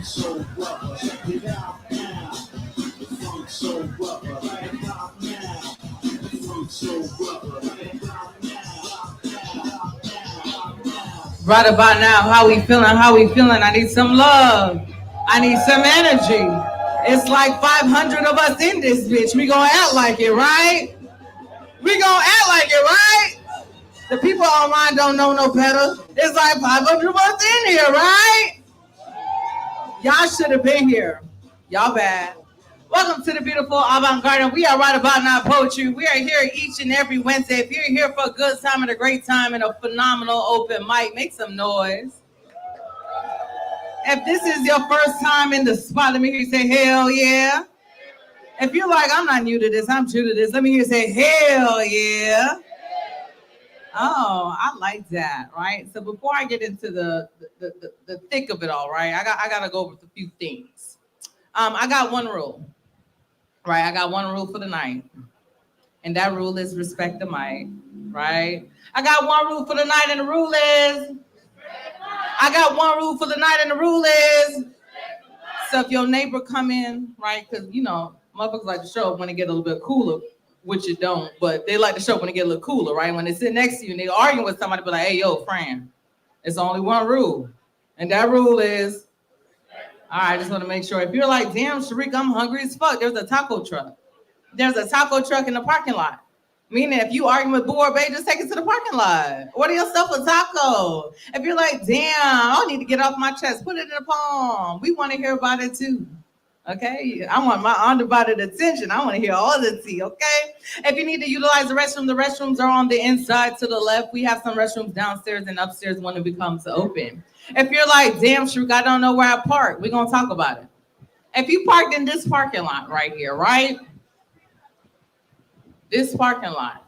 soul brother. Check it out now. The funk soul brother. Check it out now. The funk soul brother. Check it out now. Right about now, how we feeling? How we feeling? I need some love. I need some energy. It's like 500 of us in this bitch. We gonna act like it, right? We gonna act like it, right? The people online don't know no better. It's like 500 of us in here, right? Y'all should have been here. Y'all bad. Welcome to the beautiful Avant-Garde. We are right about now poetry. We are here each and every Wednesday. If you're here for a good time and a great time and a phenomenal open mic, make some noise. If this is your first time in the spot, let me hear you say, hell yeah. If you're like, I'm not new to this, I'm true to this, let me hear you say, hell yeah. Oh, I like that, right? So before I get into the thick of it all, right, I got to go over a few things. I got one rule, right? I got one rule for the night. And that rule is respect the mic, right? I got one rule for the night, and the rule is... I got one rule for the night, and the rule is... So if your neighbor come in, right, because, you know, motherfuckers like to show up when they get a little bit cooler, which you don't, but they like to show up when they get a little cooler, right? When they sit next to you and they arguing with somebody, be like, hey, yo, friend, it's only one rule. And that rule is... All right, I just want to make sure. If you're like, damn, Sharik, I'm hungry as fuck, there's a taco truck. There's a taco truck in the parking lot. Meaning, if you argue with Boo or Bay, just take it to the parking lot. Order yourself a taco. If you're like, damn, I need to get off my chest, put it in a palm. We want to hear about it too. Okay? I want my undivided attention. I want to hear all the tea, okay? If you need to utilize the restrooms are on the inside to the left. We have some restrooms downstairs and upstairs when it becomes open. If you're like, damn, Shrook, I don't know where I park, we're going to talk about it. If you parked in this parking lot right here, right? This parking lot,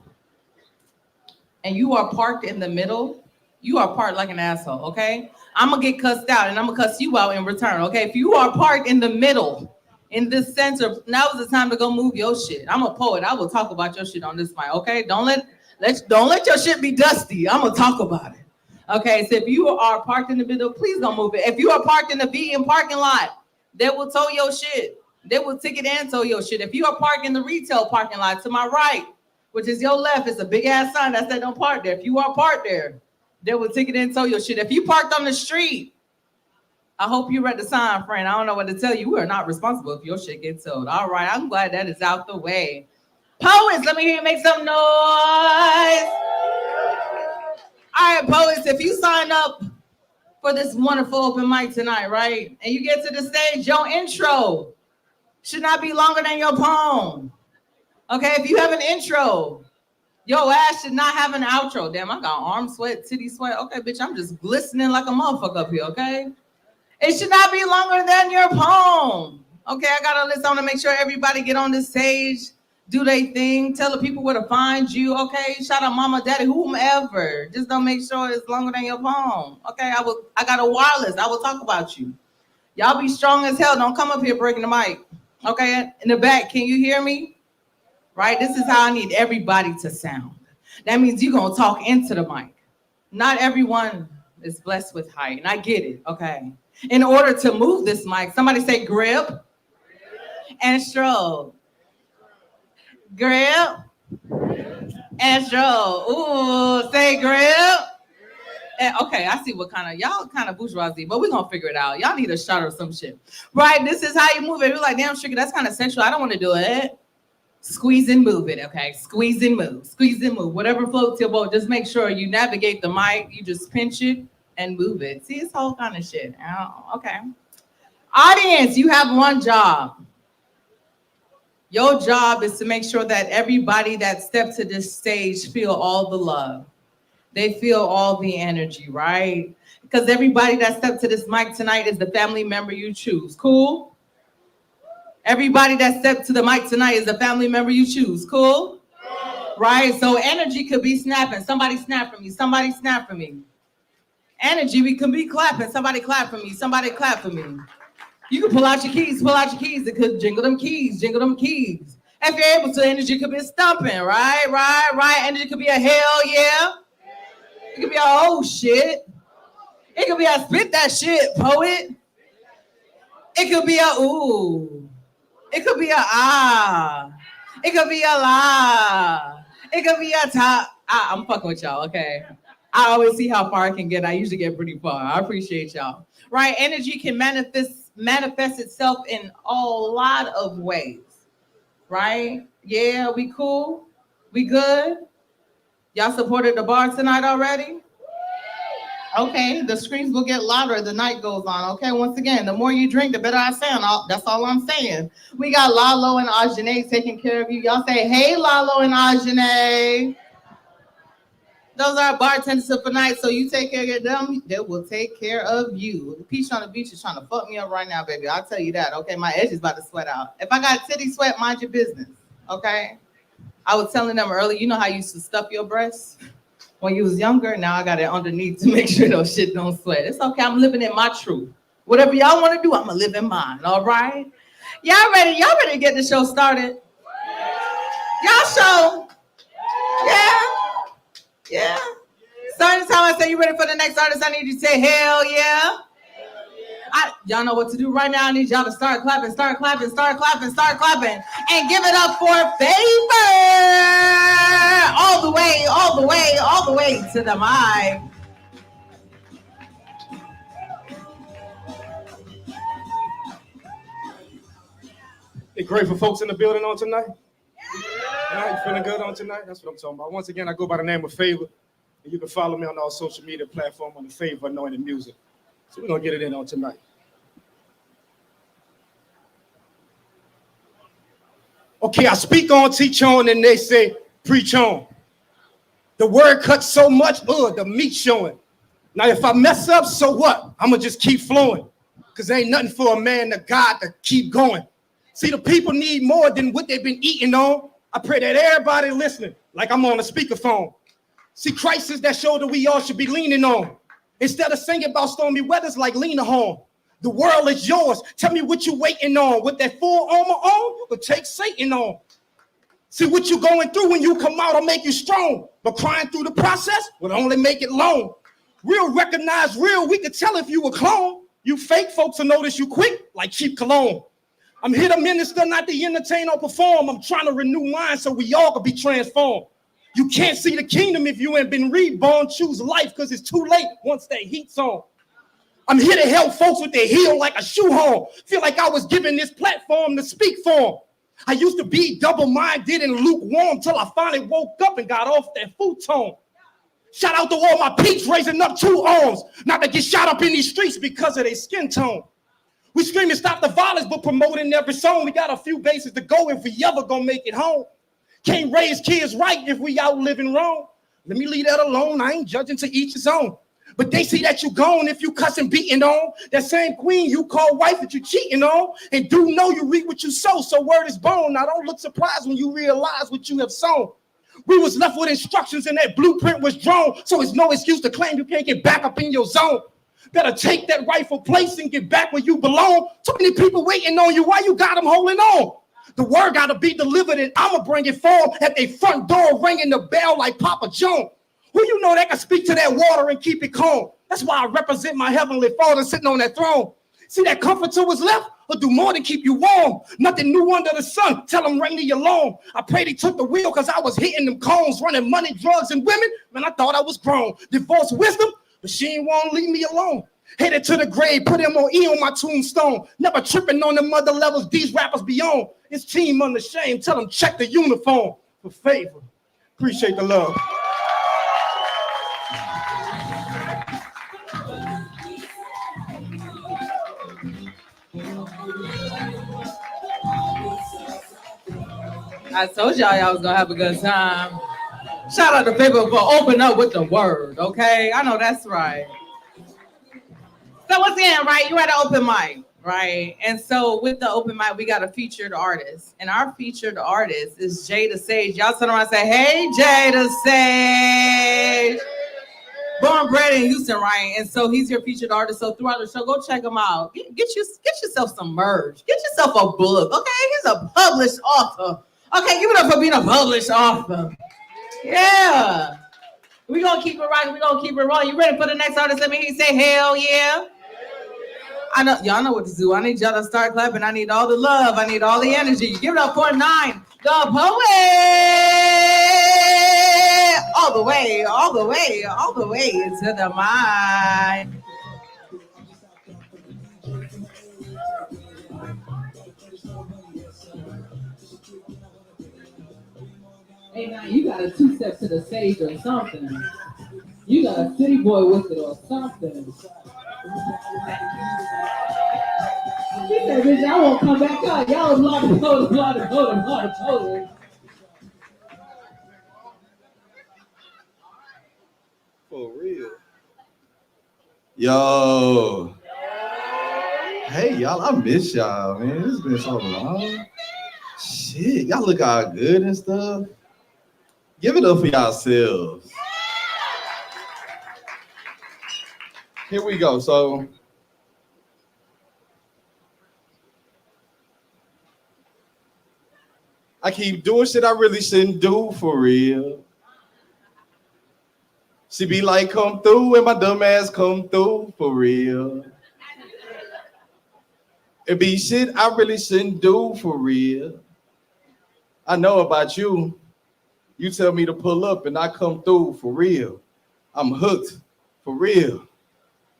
and you are parked in the middle, you are parked like an asshole, okay? I'm going to get cussed out, and I'm going to cuss you out in return, okay? If you are parked in the middle, in this center, now is the time to go move your shit. I'm a poet. I will talk about your shit on this mic, okay? Don't let your shit be dusty. I'm going to talk about it. Okay, so if you are parked in the middle, please don't move it. If you are parked in the vegan parking lot, they will tow your shit. They will ticket and tow your shit. If you are parked in the retail parking lot to my right, which is your left, it's a big ass sign that said don't park there. If you are parked there, they will ticket and tow your shit. If you parked on the street, I hope you read the sign, friend. I don't know what to tell you. We are not responsible if your shit gets towed. All right, I'm glad that is out the way. Poets, let me hear you make some noise. All right, poets, if you sign up for this wonderful open mic tonight, right, and you get to the stage, your intro should not be longer than your poem. Okay, if you have an intro, your ass should not have an outro. Damn, I got arm sweat, titty sweat. Okay, bitch, I'm just glistening like a motherfucker up here, okay? It should not be longer than your poem. Okay, I got a list. I want to make sure everybody get on this stage, do their thing, tell the people where to find you, okay? Shout out mama, daddy, whomever. Just don't make sure it's longer than your poem. Okay, I got a wireless. I will talk about you. Y'all be strong as hell. Don't come up here breaking the mic. Okay, in the back, can you hear me? Right, this is how I need everybody to sound. That means you're gonna talk into the mic. Not everyone is blessed with height, and I get it, okay? In order to move this mic, somebody say grip and stroke. Grip and stroke. Ooh, say grip. And, okay, I see what y'all kind of bourgeoisie, but we're gonna figure it out. Y'all need a shot or some shit. Right, this is how you move it. You're like, damn, sugar, that's kind of sensual. I don't want to do it. Squeeze and move it, okay? Squeeze and move, squeeze and move. Whatever floats your boat, just make sure you navigate the mic. You just pinch it and move it. See, it's whole kind of shit. Oh, okay. Audience, you have one job. Your job is to make sure that everybody that steps to this stage feel all the love. They feel all the energy, right? Because everybody that stepped to this mic tonight is the family member you choose. Cool? Everybody that stepped to the mic tonight is a family member you choose. Cool? Right? So energy could be snapping. Somebody snap for me. Somebody snap for me. Energy, we can be clapping. Somebody clap for me. Somebody clap for me. You can pull out your keys. Pull out your keys. It could jingle them keys. Jingle them keys. If you're able to, energy could be stomping. Right? Energy could be a hell yeah. It could be a oh shit. It could be a spit that shit, poet. It could be a ooh. It could be a ah. It could be a la. It could be a top. I'm fucking with y'all, okay? I always see how far I can get. I usually get pretty far. I appreciate y'all. Right? Energy can manifest itself in a lot of ways. Right? Yeah, we cool? We good? Y'all supported the bar tonight already? Okay, the screams will get louder as the night goes on. Okay, once again, the more you drink, the better I sound. That's all I'm saying. We got Lalo and Ajane taking care of you. Y'all say, hey, Lalo and Ajane. Those are bartenders for night, so you take care of them, they will take care of you. Peach on the beach is trying to fuck me up right now, baby. I'll tell you that, okay? My edge is about to sweat out. If I got titty sweat, mind your business, okay? I was telling them earlier, you know how you used to stuff your breasts when you was younger? Now I got it underneath to make sure those shit don't sweat. It's okay, I'm living in my truth. Whatever y'all want to do, I'm going to live in mine, all right? Y'all ready? Y'all ready to get the show started? Y'all show? Yeah? Yeah. Starting time I say you ready for the next artist, I need you to say hell yeah. Y'all know what to do right now. I need y'all to start clapping, start clapping, start clapping, start clapping, and give it up for Favor. All the way, all the way, all the way to the mic. Hey, grateful folks in the building on tonight. You feeling good on tonight? That's what I'm talking about. Once again, I go by the name of Favor. And you can follow me on all social media platforms on the Favor Anointed Music. So we're going to get it in on tonight. Okay, I speak on, teach on, and they say preach on. The word cuts so much, the meat showing. Now, if I mess up, so what? I'm going to just keep flowing. Because ain't nothing for a man to God to keep going. See, the people need more than what they've been eating on. I pray that everybody listening, like I'm on a speakerphone. See, Christ is that shoulder we all should be leaning on. Instead of singing about stormy weathers like Lena Horne. The world is yours. Tell me what you waiting on. With that full armor on, you could take Satan on. See, what you going through when you come out will make you strong. But crying through the process will only make it long. Real recognize real. We could tell if you a clone. You fake folks will notice you quick like cheap cologne. I'm here to minister, not to entertain or perform. I'm trying to renew minds so we all could be transformed. You can't see the kingdom if you ain't been reborn. Choose life because it's too late once that heat's on. I'm here to help folks with their heel like a shoehorn. Feel like I was given this platform to speak for them. I used to be double-minded and lukewarm till I finally woke up and got off that futon. Shout out to all my peeps raising up 2 arms, not to get shot up in these streets because of their skin tone. We screaming stop the violence, but promoting every song. We got a few bases to go if we ever gonna make it home. Can't raise kids right if we out living wrong. Let me leave that alone. I ain't judging, to each his own. But they see that you gone if you cussing, beating on that same queen you call wife that you cheating on, and do know you reap what you sow. So word is bone. Now don't look surprised when you realize what you have sown. We was left with instructions and that blueprint was drawn. So it's no excuse to claim you can't get back up in your zone. Better take that rightful place and get back where you belong. Too many people waiting on you. Why you got them holding on? The word got to be delivered and I'ma bring it forward at their front door, ringing the bell like Papa John. Who you know that can speak to that water and keep it calm? That's why I represent my heavenly Father sitting on that throne. See that comforter was left? Or do more than keep you warm. Nothing new under the sun. Tell them ring the alarm. I pray they took the wheel because I was hitting them cones, running money, drugs, and women. Man, I thought I was grown. Divorce wisdom, but she ain't want to leave me alone. Headed to the grave, put M.O.E. on my tombstone. Never tripping on them other levels these rappers be on. It's Team Unashamed. Tell them check the uniform for favor. Appreciate the love. I told y'all was gonna have a good time. Shout out to people for opening up with the word, okay? I know that's right. So once again, right, you at an open mic, right? And so with the open mic, we got a featured artist. And our featured artist is Jada Sage. Y'all turn around and say, hey, Jada Sage. Born bred in Houston, right? And so he's your featured artist. So throughout the show, go check him out. Get yourself some merch. Get yourself a book, okay? He's a published author. Okay, give it up for being a published author. Yeah. We're going to keep it rocking. We're going to keep it rolling. You ready for the next artist? Let me hear you say, hell yeah. I know y'all know what to do. I need y'all to start clapping. I need all the love. I need all the energy. Give it up for 9, the poet. All the way, all the way, all the way to the mind. Hey, now you got a 2 steps to the stage or something. You got a city boy with it or something. He said, bitch, I won't come back out. Y'all block the vote, block the vote, block the vote. For real. Yo. Hey, y'all, I miss y'all, man. It's been so long. Shit, y'all look all good and stuff. Give it up for yourselves. Here we go. So, I keep doing shit I really shouldn't do for real. She be like, come through, and my dumb ass come through for real. It be shit I really shouldn't do for real. I know about you. You tell me to pull up and I come through for real. I'm hooked for real.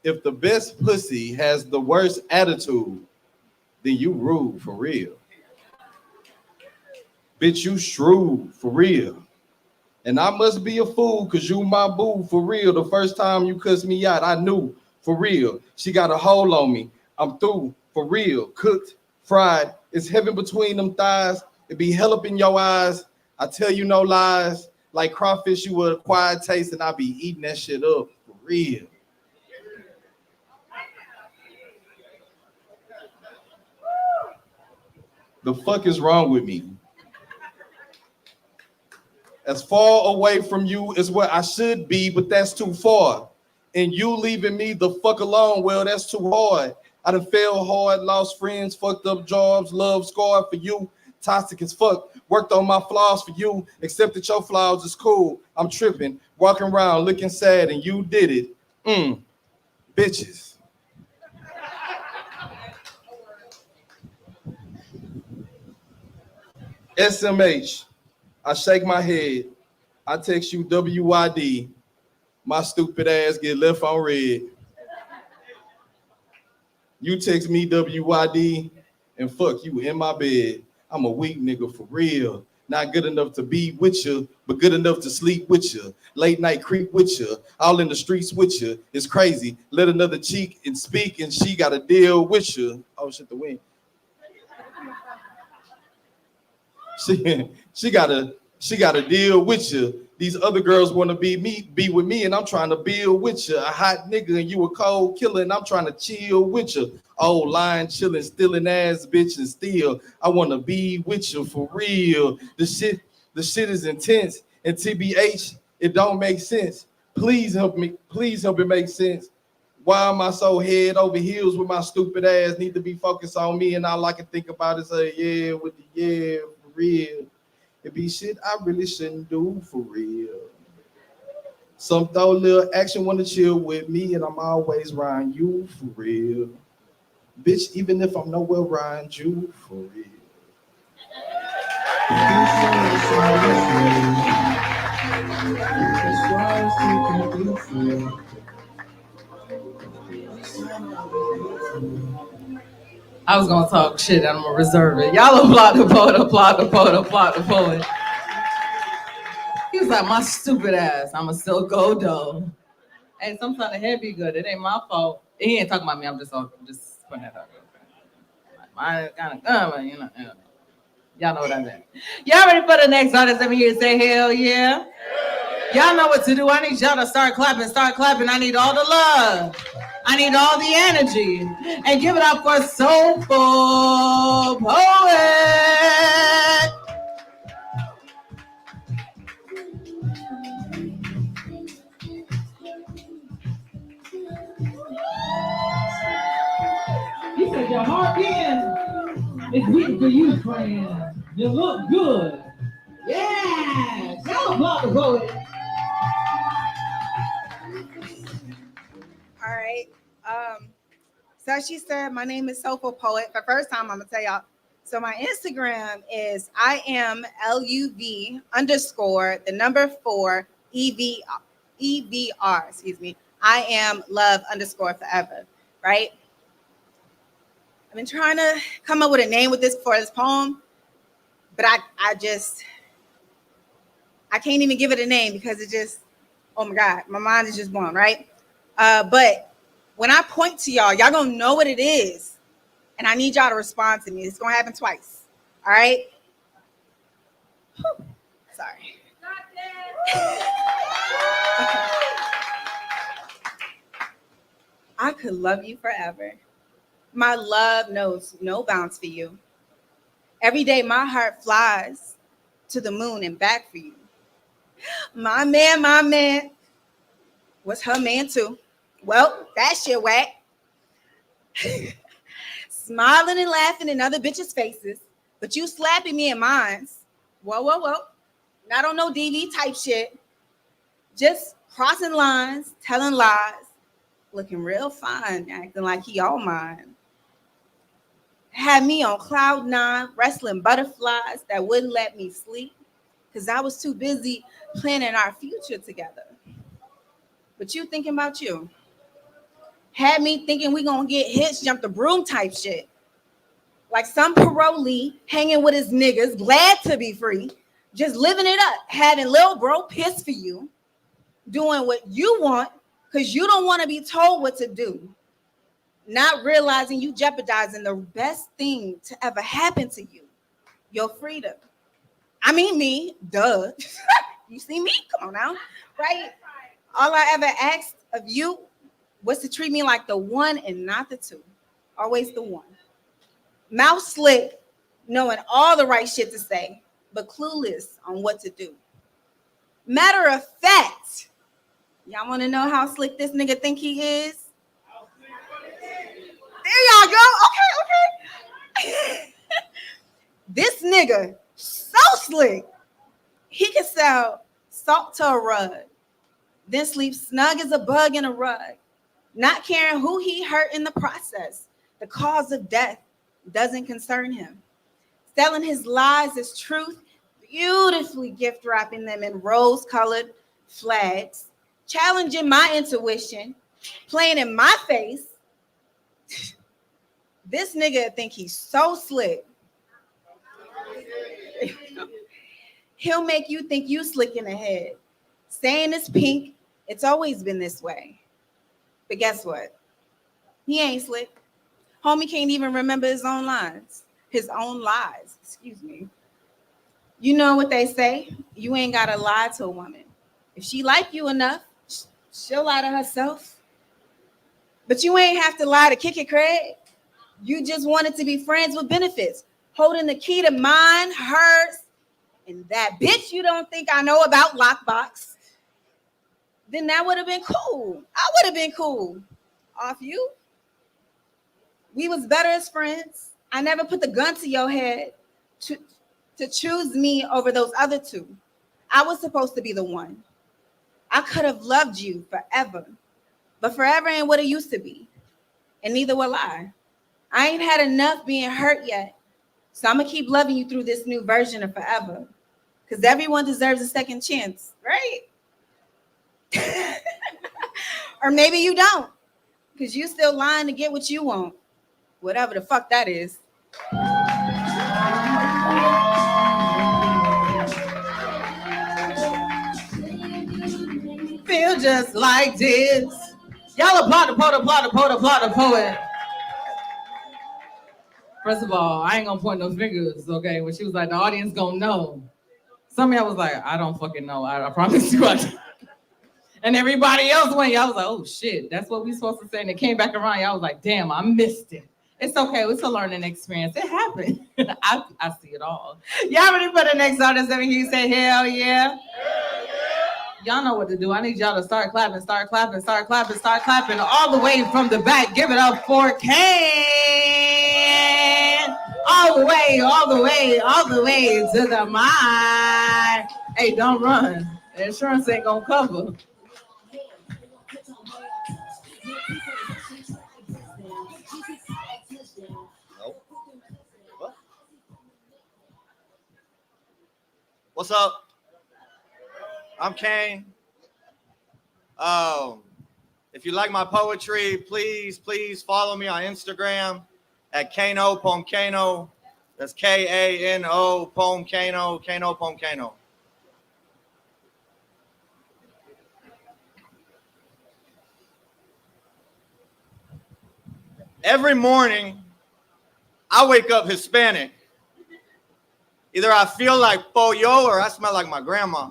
If the best pussy has the worst attitude, then you rude for real. Bitch, you shrewd for real. And I must be a fool because you my boo for real. The first time you cussed me out, I knew for real. She got a hold on me. I'm through for real. Cooked, fried. It's heaven between them thighs. It be hell up in your eyes. I tell you no lies. Like crawfish, you a quiet taste, and I be eating that shit up for real. The fuck is wrong with me? As far away from you is where I should be, but that's too far. And you leaving me the fuck alone, well, that's too hard. I done failed hard, lost friends, fucked up jobs, love scarred for you. Toxic as fuck, worked on my flaws for you, accepted your flaws is cool. I'm tripping, walking around looking sad, and you did it. Bitches. SMH. I shake my head. I text you WYD. My stupid ass get left on red. You text me WYD and fuck you in my bed. I'm a weak nigga for real. Not good enough to be with you, but good enough to sleep with you. Late night creep with you. All in the streets with you. It's crazy. Let another cheek and speak and she got to deal with you. Oh shit, the wind. She gotta deal with you. These other girls want to be with me, and I'm trying to build with you. A hot nigga and you a cold killer, and I'm trying to chill with you. Oh, lying, chilling, stealing ass bitch, and still I want to be with you for real. The shit is intense, and TBH, it don't make sense. Please help me. Please help it make sense. Why am I so head over heels with my stupid ass? Need to be focused on me, and all I can think about is yeah, with the yeah, for real. It be shit I really shouldn't do for real. Some throw a little action, wanna chill with me, and I'm always riding you for real. Bitch, even if I'm nowhere riding you for real. I was gonna talk shit, I'm gonna reserve it. Y'all applaud the poet, applaud the poet, applaud the poet. He was like, my stupid ass, I'ma still go though. Hey, sometimes the head be good. It ain't my fault. He ain't talking about me. I'm just putting that out. Like, mine kind of good, but you know. Y'all know what I meant. Y'all ready for the next artist? Let me hear you say hell yeah. Y'all know what to do. I need y'all to start clapping. Start clapping. I need all the love. I need all the energy. And give it up for Soulful Poet. He said your heart in. It's beating for you, friend. You look good. Yeah. Y'all applaud the poet. All right. So as she said, my name is Soulful Poet. For the first time, I'm gonna tell y'all. So my Instagram is IamLUV_4 EVR. Excuse me. I am love_forever. Right. I've been trying to come up with a name with this for this poem, but I can't even give it a name because it just, oh my God, my mind is just blown, right? But when I point to y'all, y'all gonna know what it is. And I need y'all to respond to me. It's gonna happen twice. All right? Whew. Sorry. I could love you forever. My love knows no bounds for you. Every day my heart flies to the moon and back for you. My man was her man too. Well, that shit whack. Smiling and laughing in other bitches' faces, but you slapping me in mine. Whoa. Not on no DV type shit. Just crossing lines, telling lies, looking real fine, acting like he all mine. Had me on cloud 9, wrestling butterflies that wouldn't let me sleep because I was too busy planning our future together. But you thinking about you. Had me thinking we gonna get hits, jump the broom type shit. Like some parolee hanging with his niggas, glad to be free, just living it up, having little bro piss for you, doing what you want because you don't want to be told what to do, not realizing you jeopardizing the best thing to ever happen to you, your freedom. I mean me, duh. You see me? Come on now, right? All I ever asked of you was to treat me like the one and not the two. Always the one. Mouth slick, knowing all the right shit to say, but clueless on what to do. Matter of fact, y'all want to know how slick this nigga think he is? There y'all go. Okay. This nigga so slick, he can sell salt to a rug, then sleep snug as a bug in a rug, not caring who he hurt in the process. The cause of death doesn't concern him. Selling his lies as truth, beautifully gift wrapping them in rose-colored flags, challenging my intuition, playing in my face. This nigga think he's so slick. He'll make you think you slick in the head. Saying it's pink, it's always been this way. But guess what? He ain't slick. Homie can't even remember his own lies. Excuse me. You know what they say? You ain't gotta lie to a woman. If she like you enough, she'll lie to herself. But you ain't have to lie to kick it, Craig. You just wanted to be friends with benefits, holding the key to mine, hers, and that bitch you don't think I know about lockbox. Then that would have been cool. I would have been cool. Off you. We was better as friends. I never put the gun to your head to choose me over those other two. I was supposed to be the one. I could have loved you forever, but forever ain't what it used to be. And neither will I. I ain't had enough being hurt yet. So I'm gonna keep loving you through this new version of forever. Because everyone deserves a second chance, right? Or maybe you don't. Because you still lying to get what you want. Whatever the fuck that is. Feel just like this. Y'all applaud the poet. First of all, I ain't gonna point no fingers, okay? When she was like, the audience gonna know. Some of y'all was like, I don't fucking know. I promise you. And everybody else went, y'all was like, oh shit, that's what we supposed to say. And it came back around, y'all was like, damn, I missed it. It's okay, it's a learning experience. It happened. I see it all. Y'all ready for the next artist? Let me hear you say, hell yeah. Y'all know what to do. I need y'all to start clapping all the way from the back. Give it up for Kane. All the way to the mic. Hey, don't run. The insurance ain't gonna cover. What's up? I'm Kane. If you like my poetry, please follow me on Instagram at Kano Poem Kano. That's Kano Poem Kano, Kano Poem Kano. Every morning, I wake up Hispanic. Either I feel like pollo or I smell like my grandma.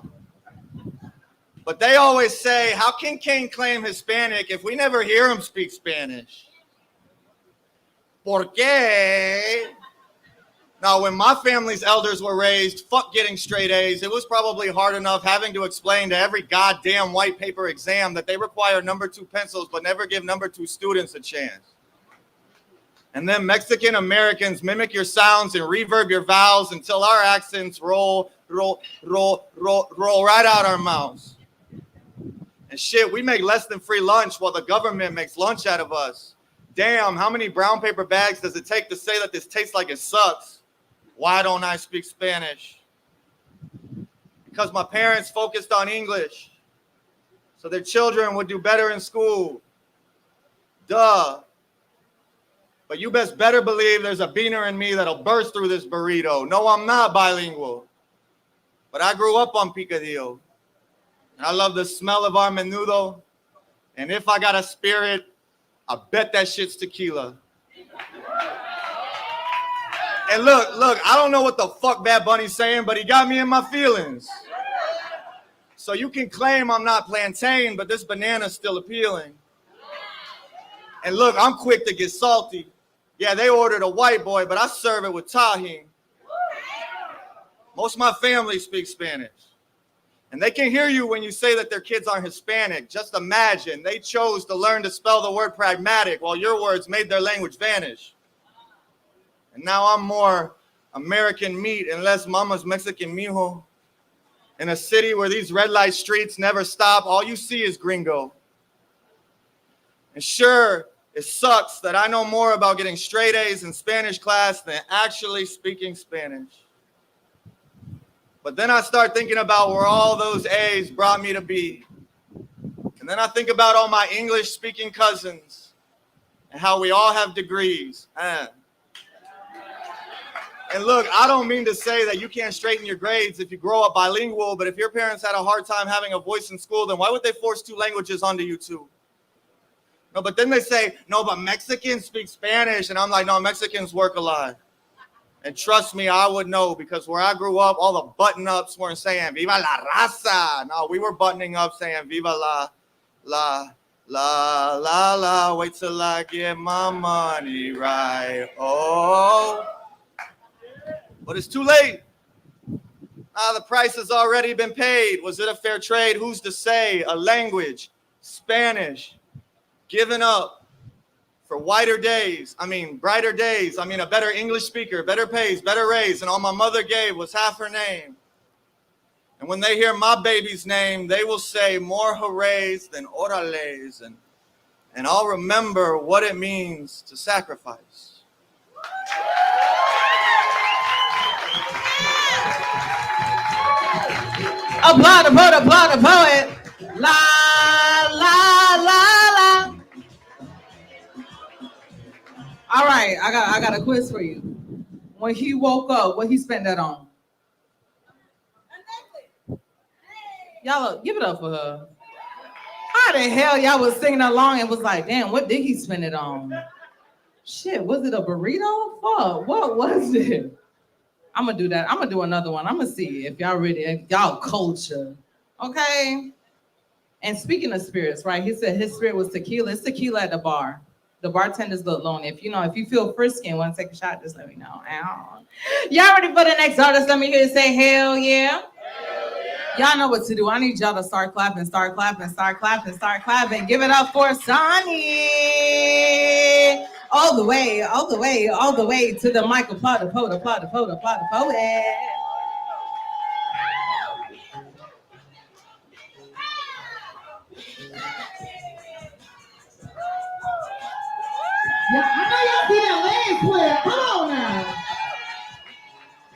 But they always say, how can Kane claim Hispanic if we never hear him speak Spanish? ¿Por qué? Now, when my family's elders were raised, fuck getting straight A's. It was probably hard enough having to explain to every goddamn white paper exam that they require number 2 pencils but never give number 2 students a chance. And then Mexican Americans mimic your sounds and reverb your vowels until our accents roll right out our mouths. And shit, we make less than free lunch while the government makes lunch out of us. Damn, how many brown paper bags does it take to say that this tastes like it sucks? Why don't I speak Spanish? Because my parents focused on English, so their children would do better in school. Duh. But you best better believe there's a beaner in me that'll burst through this burrito. No, I'm not bilingual, but I grew up on picadillo. And I love the smell of our menudo. And if I got a spirit, I bet that shit's tequila. And look, I don't know what the fuck Bad Bunny's saying, but he got me in my feelings. So you can claim I'm not plantain, but this banana's still appealing. And look, I'm quick to get salty. Yeah, they ordered a white boy, but I serve it with tahini. Most of my family speaks Spanish. And they can hear you when you say that their kids aren't Hispanic. Just imagine they chose to learn to spell the word pragmatic while your words made their language vanish. And now I'm more American meat and less mama's Mexican mijo. In a city where these red light streets never stop, all you see is gringo. And sure, it sucks that I know more about getting straight A's in Spanish class than actually speaking Spanish. But then I start thinking about where all those A's brought me to be. And then I think about all my English-speaking cousins and how we all have degrees. And look, I don't mean to say that you can't straighten your grades if you grow up bilingual, but if your parents had a hard time having a voice in school, then why would they force 2 languages onto you too? No, but then they say, no, but Mexicans speak Spanish. And I'm like, no, Mexicans work a lot. And trust me, I would know, because where I grew up, all the button-ups weren't saying, Viva la raza. No, we were buttoning up saying, Viva la, wait till I get my money right. Oh. But it's too late. The price has already been paid. Was it a fair trade? Who's to say? A language, Spanish, given up for brighter days, a better English speaker, better pays, better raise, and all my mother gave was half her name. And when they hear my baby's name, they will say more hoorays than orales, and I'll remember what it means to sacrifice. Applaud the poet. La, la, la, la. All right, I got a quiz for you. When he woke up, what he spent that on? Y'all give it up for her. How the hell y'all was singing along and was like, damn, what did he spend it on? Shit, was it a burrito? Fuck, what was it? I'm gonna do that. I'm gonna do another one. I'm gonna see if y'all ready, if y'all culture. Okay. And speaking of spirits, right? He said his spirit was tequila. It's tequila at the bar. The bartenders look lonely. If you feel frisky and want to take a shot, just let me know. Ow. Y'all ready for the next artist? Let me hear you say hell yeah. Hell yeah. Y'all know what to do. I need y'all to start clapping, start clapping, start clapping, start clapping. Give it up for Sonny. All the way, all the way, all the way to the mic. Applaud the poet, applaud the poet, applaud the poet. Yeah, I know y'all see that leg player. Come on now.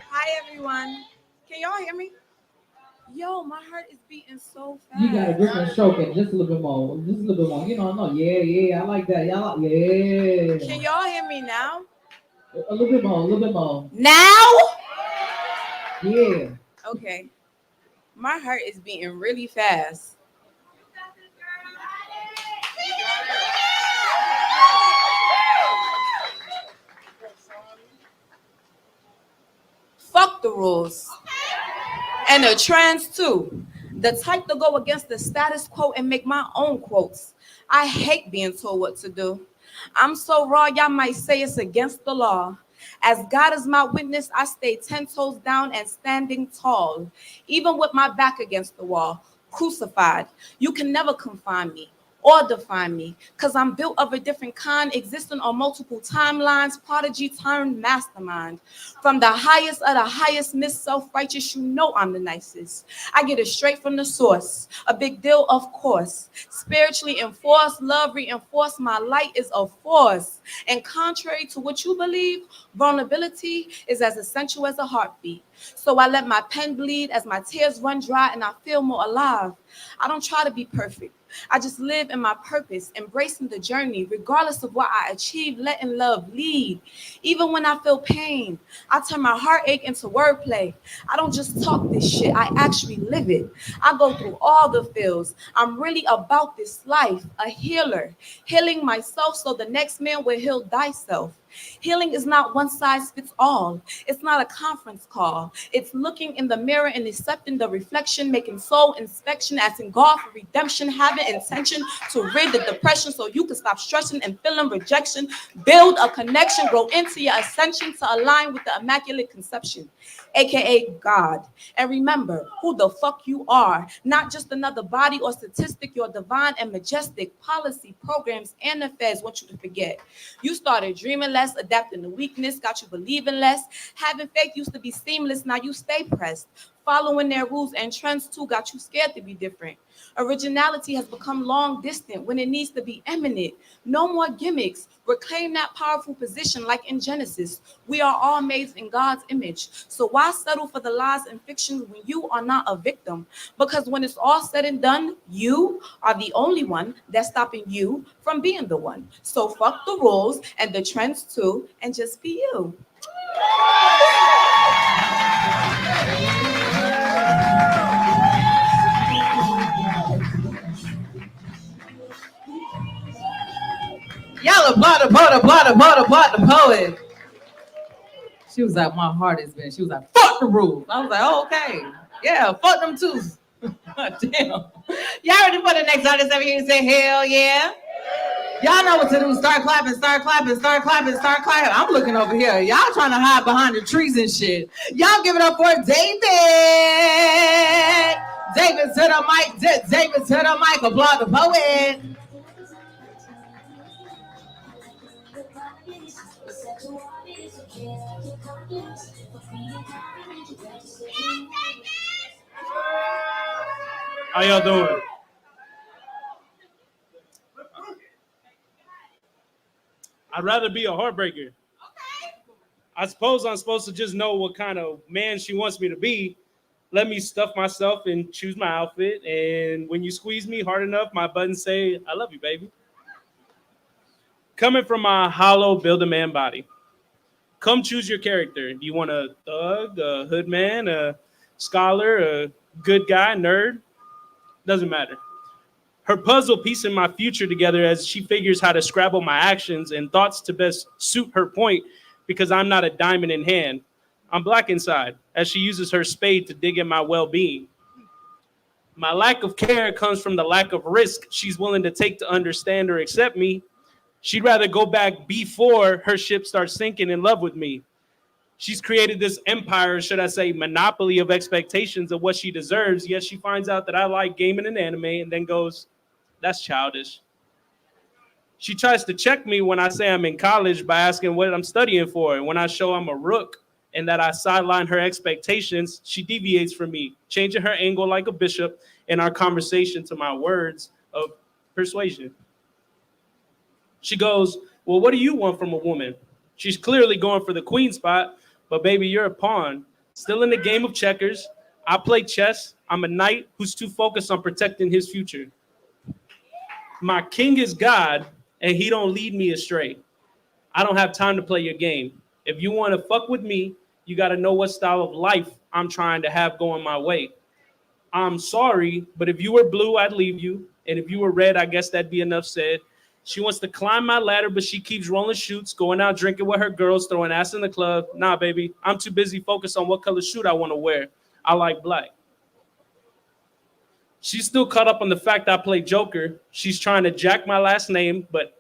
Hi, everyone. Can y'all hear me? Yo, my heart is beating so fast. You got a different stroking, just a little bit more, just a little bit more. You know, no, yeah, I like that. Y'all, yeah. Can y'all hear me now? A little bit more, a little bit more. Now? Yeah. Okay. My heart is beating really fast. Fuck the rules. And the trends too. The type to go against the status quo and make my own quotes. I hate being told what to do. I'm so raw, y'all might say it's against the law. As God is my witness, I stay 10 toes down and standing tall, even with my back against the wall, crucified. You can never confine me or define me, because I'm built of a different kind, existing on multiple timelines, prodigy turned mastermind. From the highest of the highest, Miss Self-Righteous, you know I'm the nicest. I get it straight from the source, a big deal, of course. Spiritually enforced, love reinforced, my light is a force. And contrary to what you believe, vulnerability is as essential as a heartbeat. So I let my pen bleed as my tears run dry and I feel more alive. I don't try to be perfect. I just live in my purpose, embracing the journey, regardless of what I achieve, letting love lead. Even when I feel pain, I turn my heartache into wordplay. I don't just talk this shit, I actually live it. I go through all the feels. I'm really about this life, a healer, healing myself so the next man will heal thyself. Healing is not one size fits all. It's not a conference call. It's looking in the mirror and accepting the reflection, making soul inspection, asking God for redemption, having intention to rid the depression so you can stop stressing and feeling rejection, build a connection, grow into your ascension to align with the Immaculate Conception, aka God. And remember who the fuck you are, not just another body or statistic. You're divine and majestic. Policy, programs, and affairs want you to forget. You started dreaming less, adapting to weakness, got you believing less. Having faith used to be seamless, now you stay pressed. Following their rules and trends too got you scared to be different. Originality has become long distant when it needs to be eminent. No more gimmicks. Reclaim that powerful position like in Genesis. We are all made in God's image. So why settle for the lies and fictions when you are not a victim? Because when it's all said and done, you are the only one that's stopping you from being the one. So fuck the rules and the trends too, and just be you. Y'all applaud the poet. She was like, my heart has been. She was like, fuck the rules. I was like, oh, okay. Yeah, fuck them too. Damn. Y'all ready for the next artist over here to say hell yeah? Y'all know what to do. Start clapping, start clapping, start clapping, start clapping. I'm looking over here. Y'all trying to hide behind the trees and shit. Y'all give it up for David. David to the mic. David to the mic. Applaud the poet. How y'all doing? I'd rather be a heartbreaker. I suppose I'm supposed to just know what kind of man she wants me to be. Let me stuff myself and choose my outfit. And when you squeeze me hard enough, my buttons say, I love you, baby. Coming from my hollow Build-A-Man body. Come choose your character. Do you want a thug, a hood man, a scholar, a good guy, nerd? Doesn't matter. Her puzzle piecing my future together as she figures how to scrabble my actions and thoughts to best suit her point, because I'm not a diamond in hand. I'm black inside as she uses her spade to dig at my well-being. My lack of care comes from the lack of risk she's willing to take to understand or accept me. She'd rather go back before her ship starts sinking in love with me. She's created this empire, should I say, monopoly of expectations of what she deserves, yet she finds out that I like gaming and anime and then goes, that's childish. She tries to check me when I say I'm in college by asking what I'm studying for. And when I show I'm a rook and that I sideline her expectations, she deviates from me, changing her angle like a bishop in our conversation to my words of persuasion. She goes, well, what do you want from a woman? She's clearly going for the queen spot, but baby, you're a pawn. Still in the game of checkers. I play chess. I'm a knight who's too focused on protecting his future. My king is God, and he don't lead me astray. I don't have time to play your game. If you want to fuck with me, you got to know what style of life I'm trying to have going my way. I'm sorry, but if you were blue, I'd leave you. And if you were red, I guess that'd be enough said. She wants to climb my ladder, but she keeps rolling shoots, going out drinking with her girls, throwing ass in the club. Nah, baby, I'm too busy focused on what color shoot I want to wear. I like black. She's still caught up on the fact I play Joker. She's trying to jack my last name, but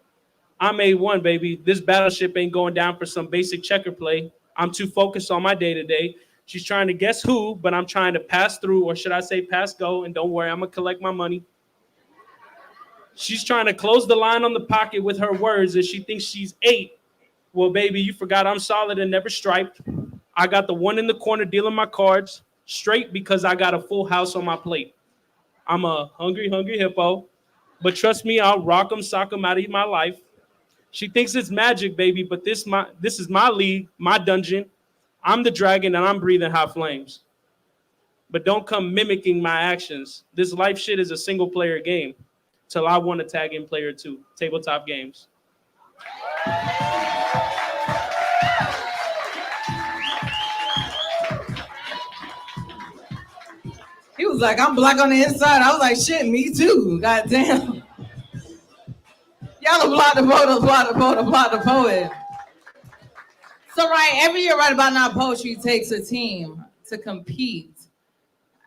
I'm A1, baby. This battleship ain't going down for some basic checker play. I'm too focused on my day-to-day. She's trying to guess who, but I'm trying to pass through, or should I say pass go, and don't worry, I'm going to collect my money. She's trying to close the line on the pocket with her words, and she thinks she's 8. Well, baby, you forgot I'm solid and never striped. I got the one in the corner dealing my cards straight because I got a full house on my plate. I'm a hungry, hungry hippo, but trust me, I'll rock 'em, sock 'em out of my life. She thinks it's magic, baby, but this is my league, my dungeon. I'm the dragon, and I'm breathing hot flames. But don't come mimicking my actions. This life shit is a single-player game. Till I want to tag in player 2. Tabletop games. He was like, I'm black on the inside. I was like, shit, me too. God damn. Y'all applaud the poet, applaud the poet, applaud the poet. So, right, every year, right about now, poetry takes a team to compete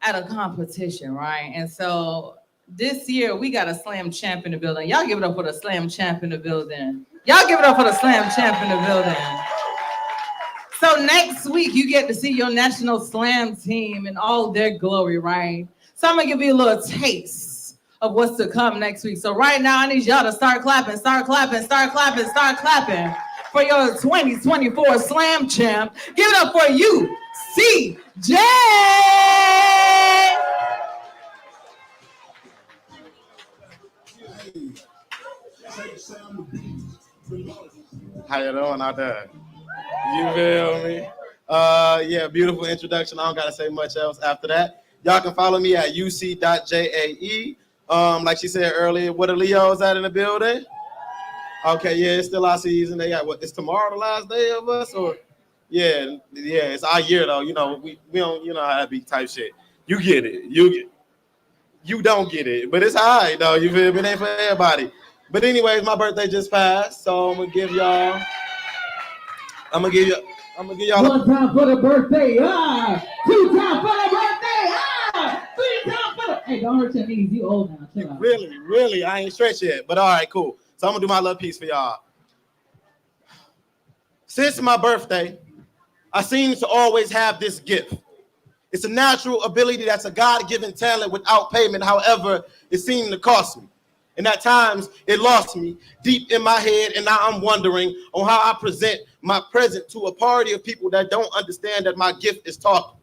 at a competition, right? And so this year, we got a slam champ in the building. Y'all give it up for the slam champ in the building. Y'all give it up for the slam champ in the building. So next week, you get to see your national slam team in all their glory, right? So I'm gonna give you a little taste of what's to come next week. So right now, I need y'all to start clapping, start clapping, start clapping, start clapping for your 2024 slam champ. Give it up for you, CJ. How you doing out there? You feel me? Yeah, beautiful introduction. I don't gotta say much else after that. Y'all can follow me at uc.jae. Like she said earlier, what are Leos at in the building? Okay, yeah, it's still our season. They got what? It's tomorrow the last day of us, or yeah, it's our year though. You know, we don't, you know how that be type shit. You get it, you don't get it, but it's all right though. You feel me? It ain't for everybody. But anyways, my birthday just passed, so I'm gonna give y'all. I'm gonna give y'all. One time for the birthday, 2 times for the birthday, 3 times for the. Hey, don't hurt your knees. You old now. Chill out. Really, I ain't stretched yet. But all right, cool. So I'm gonna do my little piece for y'all. Since my birthday, I seem to always have this gift. It's a natural ability that's a God-given talent without payment. However, it seemed to cost me. And at times, it lost me deep in my head, and now I'm wondering on how I present my present to a party of people that don't understand that my gift is talking.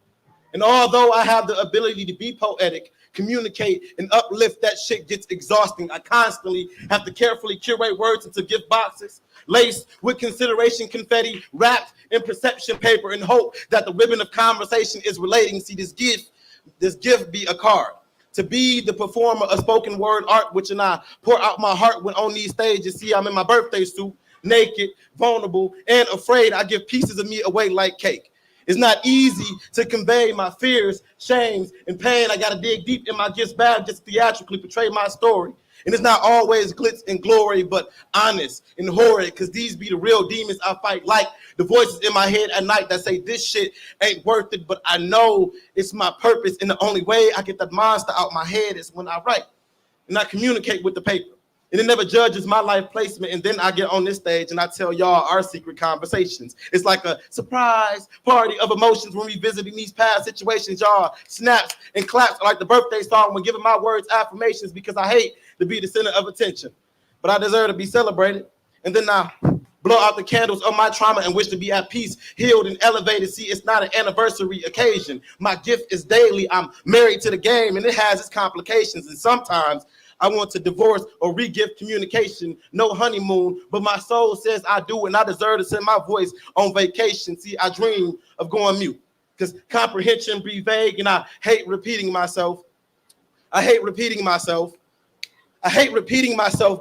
And although I have the ability to be poetic, communicate, and uplift, that shit gets exhausting. I constantly have to carefully curate words into gift boxes, laced with consideration confetti, wrapped in perception paper, and hope that the ribbon of conversation is relating. See, this gift be a card. To be the performer of spoken word art, which and I pour out my heart when on these stages. See, I'm in my birthday suit, naked, vulnerable, and afraid. I give pieces of me away like cake. It's not easy to convey my fears, shames, and pain. I gotta dig deep in my gifts bag just theatrically portray my story. And it's not always glitz and glory, but honest and horrid, because these be the real demons I fight, like the voices in my head at night that say this shit ain't worth it, but I know it's my purpose, and the only way I get that monster out my head is when I write and I communicate with the paper. And it never judges my life placement, and then I get on this stage and I tell y'all our secret conversations. It's like a surprise party of emotions when revisiting these past situations. Y'all snaps and claps like the birthday song when giving my words affirmations, because I hate to be the center of attention, but I deserve to be celebrated. And then I blow out the candles of my trauma and wish to be at peace, healed and elevated. See, it's not an anniversary occasion. My gift is daily. I'm married to the game, and it has its complications. And sometimes I want to divorce or re-gift communication. No honeymoon, but my soul says I do, and I deserve to send my voice on vacation. See, I dream of going mute, because comprehension be vague, and I hate repeating myself. I hate repeating myself,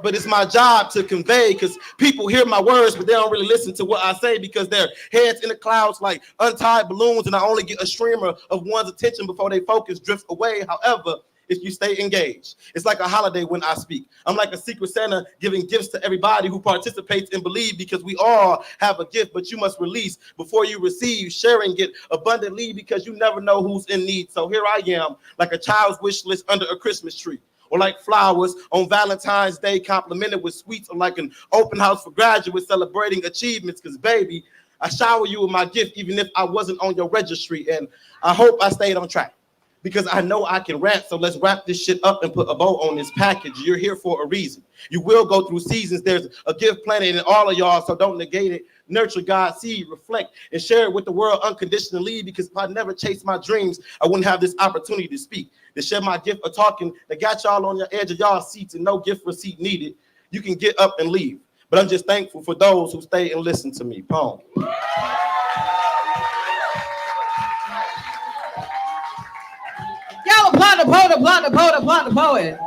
but it's my job to convey, because people hear my words, but they don't really listen to what I say because their heads in the clouds like untied balloons, and I only get a streamer of one's attention before they focus drift away. However, if you stay engaged, it's like a holiday when I speak. I'm like a secret Santa giving gifts to everybody who participates and believe, because we all have a gift, but you must release before you receive. Sharing it abundantly, because you never know who's in need. So here I am, like a child's wish list under a Christmas tree, or like flowers on Valentine's Day, complimented with sweets, or like an open house for graduates celebrating achievements. Because baby, I shower you with my gift even if I wasn't on your registry. And I hope I stayed on track, because I know I can rap. So let's wrap this shit up and put a bow on this package. You're here for a reason. You will go through seasons. There's a gift planted in all of y'all, so don't negate it. Nurture God's seed, reflect, and share it with the world unconditionally, because if I never chased my dreams, I wouldn't have this opportunity to speak, to share my gift of talking that got y'all on the edge of y'all seats and no gift receipt needed. You can get up and leave, but I'm just thankful for those who stay and listen to me. Poem. Y'all applaud the poet, applaud the poet, applaud the poet.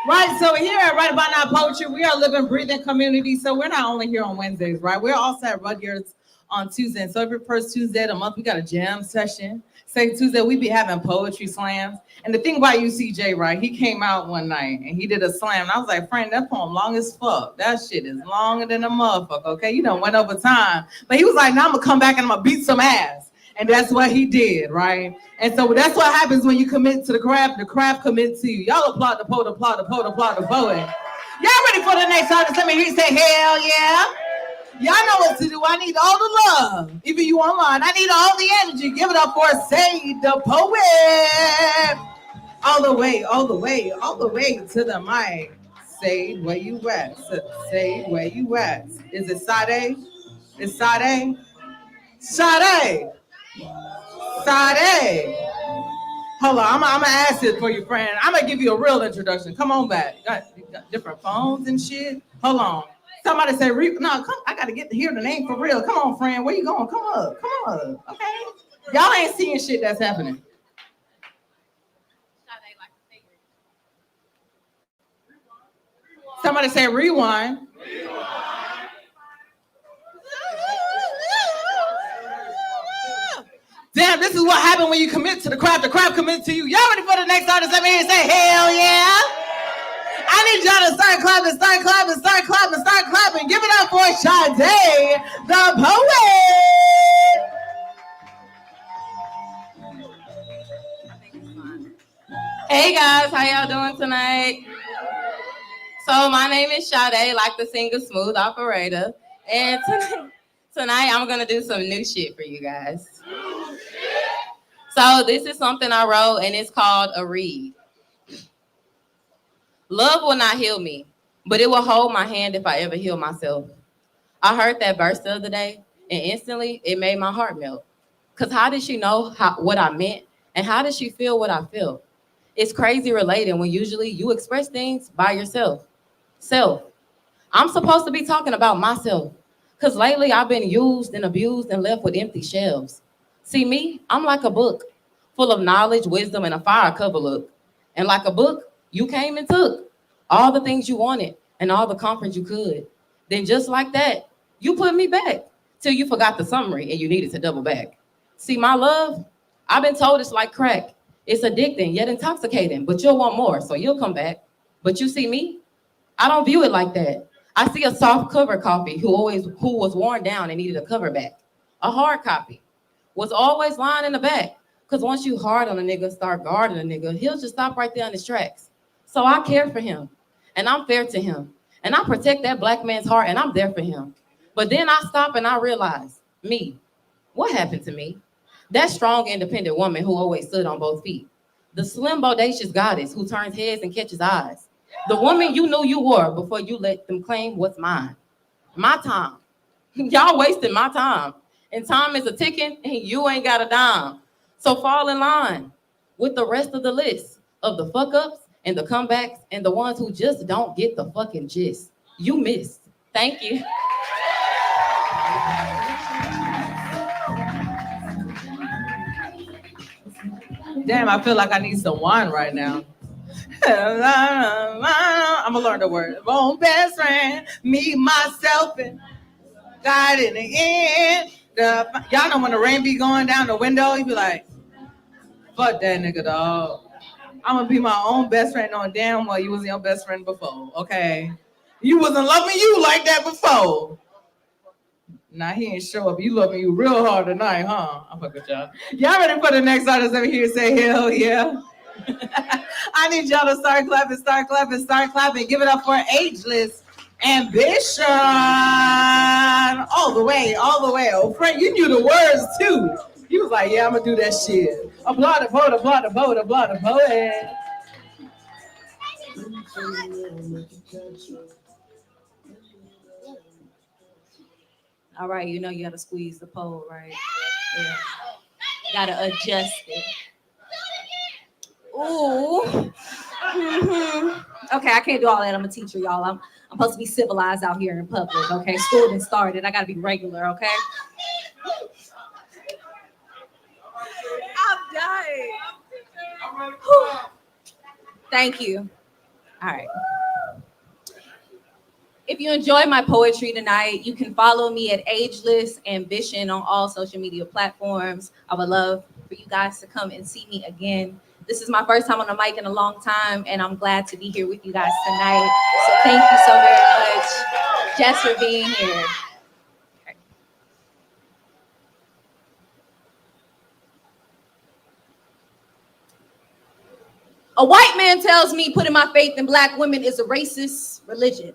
Right, so here at Right About Now Poetry, we are a living, breathing community. So we're not only here on Wednesdays, right? We're also at Rudyard's on Tuesday. So every first Tuesday of the month, we got a jam session. Say Tuesday, we be having poetry slams. And the thing about UCJ, right? He came out one night and he did a slam. And I was like, friend, that poem long as fuck. That shit is longer than a motherfucker, okay? You done went over time. But he was like, now I'm gonna come back and I'm gonna beat some ass. And that's what he did, right? And so that's what happens when you commit to the craft commits to you. Y'all applaud the poet, applaud the poet, applaud the poet. Y'all ready for the next artist? Let me hear you say, hell yeah. Y'all know what to do. I need all the love. Even you online, I need all the energy. Give it up for Say the Poet. All the way, all the way, all the way to the mic. Say where you at. Say where you at. Is it Sade? Is Sade? Sade. Sade. Hold on, I'm gonna ask it for you, friend. I'm gonna give you a real introduction. Come on back. You got different phones and shit. Hold on. Somebody say, no, come. I gotta get to hear the name for real. Come on, friend. Where you going? Come up. Come up. Okay. Y'all ain't seeing shit that's happening. Somebody say rewind. Damn, this is what happened when you commit to the craft commits to you. Y'all ready for the next artist? Let me hear you say, hell yeah. I need y'all to start clapping, start clapping, start clapping, start clapping. Give it up for Sade, the poet. Hey guys, how y'all doing tonight? So my name is Sade, like the singer Smooth Operator. And tonight I'm gonna do some new shit for you guys. So this is something I wrote and it's called A Read. Love will not heal me, but it will hold my hand if I ever heal myself. I heard that verse the other day and instantly it made my heart melt. Cause how did she know what I meant and how did she feel what I felt? It's crazy relating when usually you express things by yourself. Self. I'm supposed to be talking about myself. Cause lately I've been used and abused and left with empty shelves. See me, I'm like a book full of knowledge, wisdom, and a fire cover look. And like a book, you came and took all the things you wanted and all the comfort you could. Then just like that, you put me back till you forgot the summary and you needed to double back. See, my love, I've been told it's like crack. It's addicting, yet intoxicating, but you'll want more, so you'll come back. But you see me, I don't view it like that. I see a soft cover copy who was worn down and needed a cover back. A hard copy was always lying in the back. Because once you hard on a nigga, start guarding a nigga, he'll just stop right there on his tracks. So I care for him, and I'm fair to him, and I protect that black man's heart, and I'm there for him. But then I stop and I realize, me, what happened to me? That strong, independent woman who always stood on both feet. The slim, bodacious goddess who turns heads and catches eyes. The woman you knew you were before you let them claim what's mine. My time. Y'all wasting my time. And time is a ticking and you ain't got a dime. So fall in line with the rest of the list of the fuck ups and the comebacks and the ones who just don't get the fucking gist. You missed. Thank you. Damn, I feel like I need some wine right now. I'm gonna learn the word. Own best friend, me, myself, and God in the end. Y'all know when the rain be going down the window, you be like, fuck that nigga, dog. I'm gonna be my own best friend knowing damn well you was your best friend before, okay? You wasn't loving you like that before. Nah, he ain't show up. You loving you real hard tonight, huh? I'm fucking with y'all. Y'all ready for the next artist over here? Say hell yeah. I need y'all to start clapping, start clapping, start clapping. Give it up for Ageless Ambition. All the way, all the way. Oh, Frank, you knew the words too. He was like, yeah, I'm gonna do that shit. Applaud the poet, applaud the poet, applaud the poet. All right, you know you gotta squeeze the pole, right? Yeah. Gotta adjust it. Ooh. Okay, I can't do all that. I'm a teacher, y'all. I'm supposed to be civilized out here in public, okay? School didn't started. I gotta be regular, okay? I'm dying. Whew. Thank you. All right. If you enjoyed my poetry tonight, you can follow me at Ageless Ambition on all social media platforms. I would love for you guys to come and see me again. This is my first time on the mic in a long time, and I'm glad to be here with you guys tonight. So thank you so very much, Jess, for being here. Okay. A white man tells me putting my faith in Black women is a racist religion.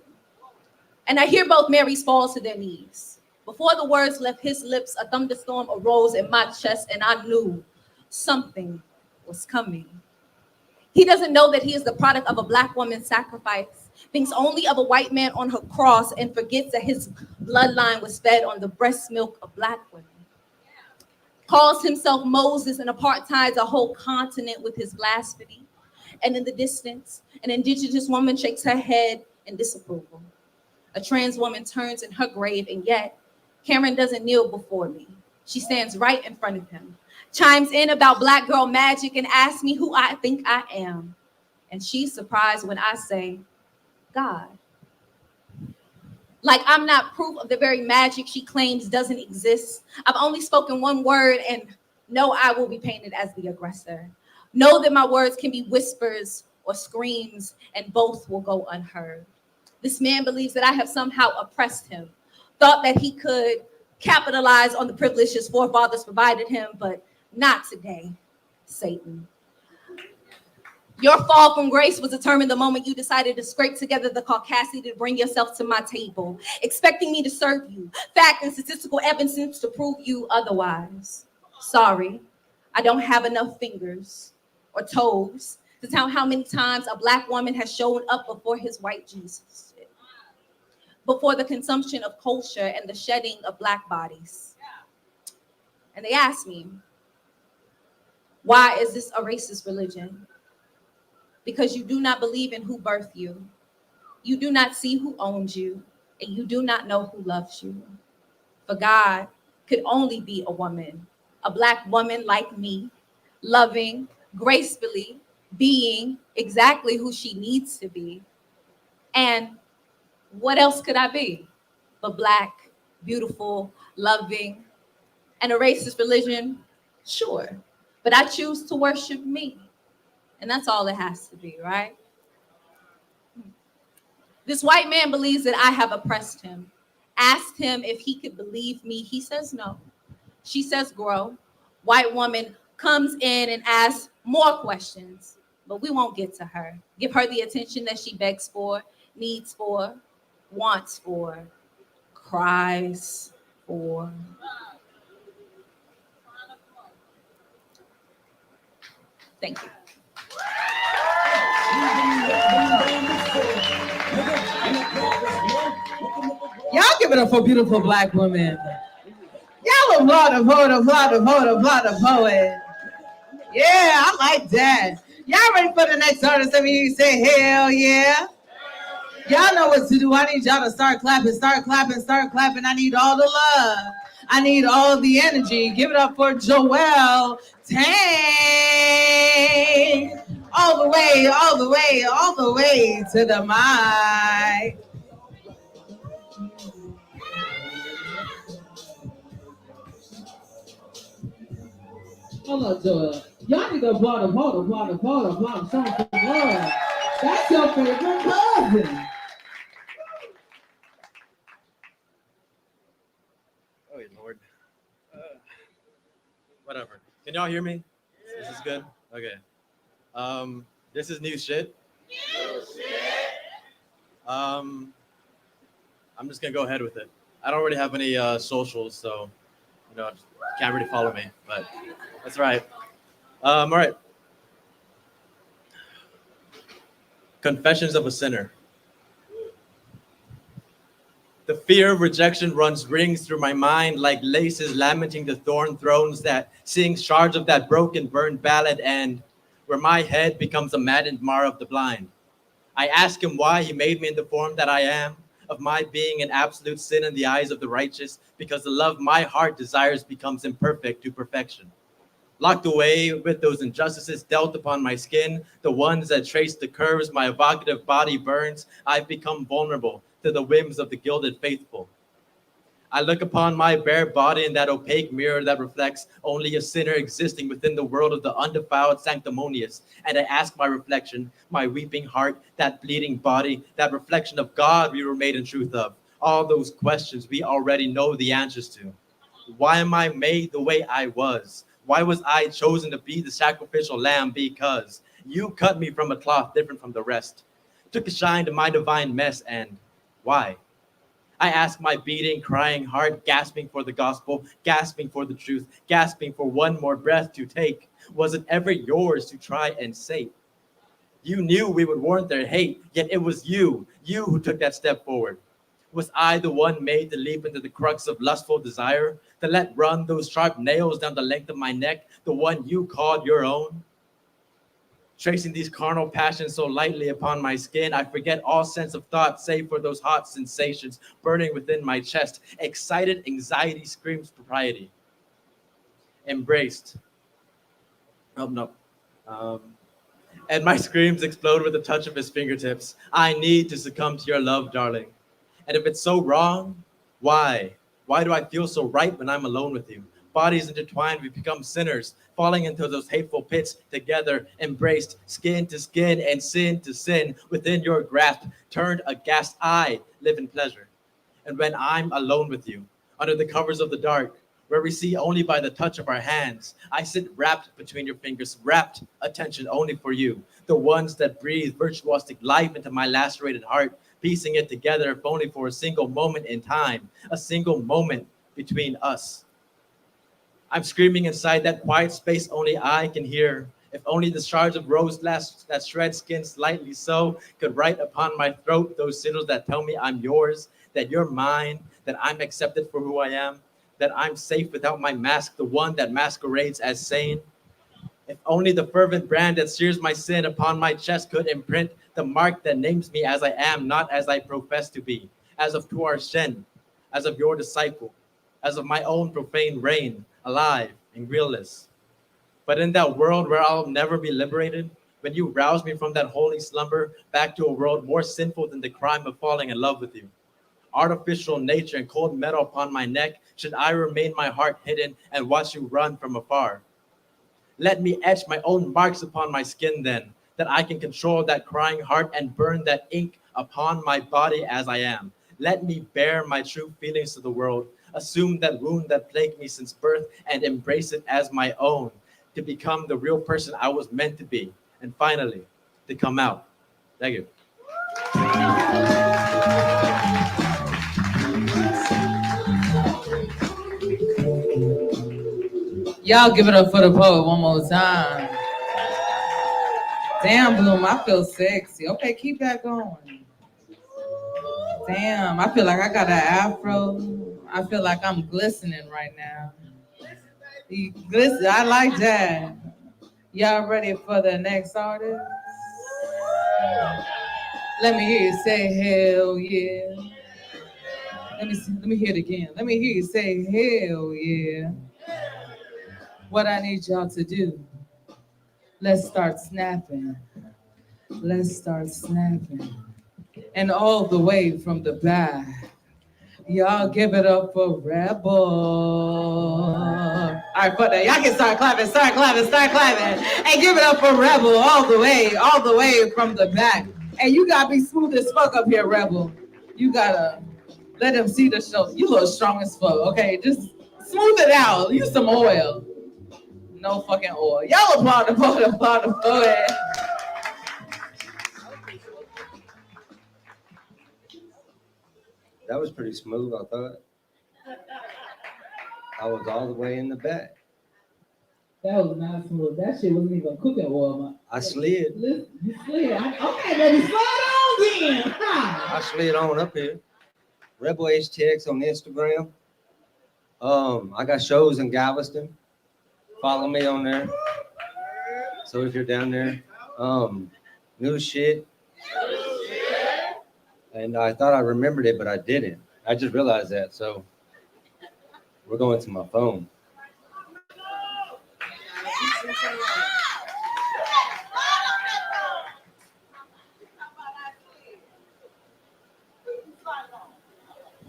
And I hear both Marys fall to their knees. Before the words left his lips, a thunderstorm arose in my chest, and I knew something was coming. He doesn't know that he is the product of a Black woman's sacrifice, thinks only of a white man on her cross, and forgets that his bloodline was fed on the breast milk of Black women. Calls himself Moses and apartheids a whole continent with his blasphemy. And in the distance, an indigenous woman shakes her head in disapproval. A trans woman turns in her grave, and yet Karen doesn't kneel before me. She stands right in front of him, chimes in about Black girl magic, and asks me who I think I am. And she's surprised when I say, God. Like I'm not proof of the very magic she claims doesn't exist. I've only spoken one word, and know I will be painted as the aggressor. Know that my words can be whispers or screams, and both will go unheard. This man believes that I have somehow oppressed him, thought that he could capitalize on the privilege his forefathers provided him, but not today, Satan. Your fall from grace was determined the moment you decided to scrape together the caucasity to bring yourself to my table, expecting me to serve you, fact and statistical evidence to prove you otherwise. Sorry, I don't have enough fingers or toes to count how many times a Black woman has shown up before his white Jesus, before the consumption of culture and the shedding of Black bodies. And they asked me, why is this a racist religion? Because you do not believe in who birthed you. You do not see who owns you, and you do not know who loves you. For God could only be a woman, a Black woman like me, loving, gracefully, being exactly who she needs to be. And what else could I be but Black, beautiful, loving, and a racist religion? Sure, but I choose to worship me. And that's all it has to be, right? This white man believes that I have oppressed him. Asked him if he could believe me. He says no. She says grow. White woman comes in and asks more questions, but we won't get to her. Give her the attention that she begs for, needs for, wants for, cries for. Thank you. Y'all give it up for beautiful Black women. Y'all applaud the poet, applaud the poet, applaud the poet. Yeah, I like that. Y'all ready for the next artist? Let me say hell yeah. Y'all know what to do. I need y'all to start clapping, start clapping, start clapping. I need all the love. I need all the energy. Give it up for Joel Tang. All the way, all the way, all the way to the mic. Hold on, Joel. Y'all need to applaud him, applaud him, show him some love. That's your favorite cousin. Oh, Lord. Whatever. Can y'all hear me? This is good? Okay. This is new shit. I'm just gonna go ahead with it. I don't really have any socials, so can't really follow me, but that's right. All right. Confessions of a Sinner. The fear of rejection rings through my mind like laces lamenting the thorn thrones that sing shards of that broken, burned ballad, and where my head becomes a maddened mar of the blind. I ask him why he made me in the form that I am, of my being an absolute sin in the eyes of the righteous, because the love my heart desires becomes imperfect to perfection. Locked away with those injustices dealt upon my skin, the ones that trace the curves my evocative body burns, I've become vulnerable to the whims of the gilded faithful. I look upon my bare body in that opaque mirror that reflects only a sinner existing within the world of the undefiled sanctimonious, and I ask my reflection, my weeping heart, that bleeding body, that reflection of God we were made in truth of, all those questions we already know the answers to. Why am I made the way I was? Why was I chosen to be the sacrificial lamb? Because you cut me from a cloth different from the rest, took a shine to my divine mess, and why? I ask my beating, crying heart, gasping for the gospel, gasping for the truth, gasping for one more breath to take. Was it ever yours to try and save? You knew we would warrant their hate, yet it was you who took that step forward. Was I the one made to leap into the crux of lustful desire, to let run those sharp nails down the length of my neck, the one you called your own? Tracing these carnal passions so lightly upon my skin, I forget all sense of thought save for those hot sensations burning within my chest. Excited anxiety screams propriety. Embraced. Oh, no. And my screams explode with the touch of his fingertips. I need to succumb to your love, darling. And if it's so wrong, why? Why do I feel so right when I'm alone with you? Bodies intertwined, we become sinners, falling into those hateful pits together, embraced, skin to skin and sin to sin. Within your grasp, turned aghast, I live in pleasure. And when I'm alone with you, under the covers of the dark, where we see only by the touch of our hands, I sit wrapped between your fingers, wrapped attention only for you, the ones that breathe virtuosic life into my lacerated heart, piecing it together if only for a single moment in time, a single moment between us. I'm screaming inside that quiet space only I can hear. If only the shards of rose glass that shred skin slightly so could write upon my throat those sigils that tell me I'm yours, that you're mine, that I'm accepted for who I am, that I'm safe without my mask, the one that masquerades as sane. If only the fervent brand that sears my sin upon my chest could imprint the mark that names me as I am, not as I profess to be, as of Tuar Shen, as of your disciple, as of my own profane reign, alive and realless. But in that world where I'll never be liberated, when you rouse me from that holy slumber back to a world more sinful than the crime of falling in love with you, artificial nature and cold metal upon my neck, should I remain my heart hidden and watch you run from afar? Let me etch my own marks upon my skin then, that I can control that crying heart and burn that ink upon my body as I am. Let me bear my true feelings to the world, assume that wound that plagued me since birth and embrace it as my own, to become the real person I was meant to be, and finally, to come out. Thank you. Y'all give it up for the poet one more time. Damn, Bloom, I feel sexy. Okay, keep that going. Damn, I feel like I got an afro. I feel like I'm glistening right now. Glisten, I like that. Y'all ready for the next artist? Let me hear you say hell yeah. Let me see. Let me hear it again. Let me hear you say, hell yeah. What I need y'all to do. Let's start snapping. Let's start snapping. And all the way from the back. Y'all give it up for Rebel. All right, fuck that. Y'all can start clapping, start clapping, start clapping. Hey, give it up for Rebel all the way from the back. Hey, you gotta be smooth as fuck up here, Rebel. You gotta let them see the show. You look strong as fuck, okay? Just smooth it out. Use some oil. No fucking oil. Y'all applaud the poet. That was pretty smooth, I thought. I was all the way in the back. That was not smooth. That shit wasn't even cooking oil, man. I slid. Listen, you slid. Okay, baby, slow down then. I slid on up here. Rebel HTX on Instagram. I got shows in Galveston. Follow me on there. So if you're down there, new shit. And I thought I remembered it, but I didn't. I just realized that. So we're going to my phone.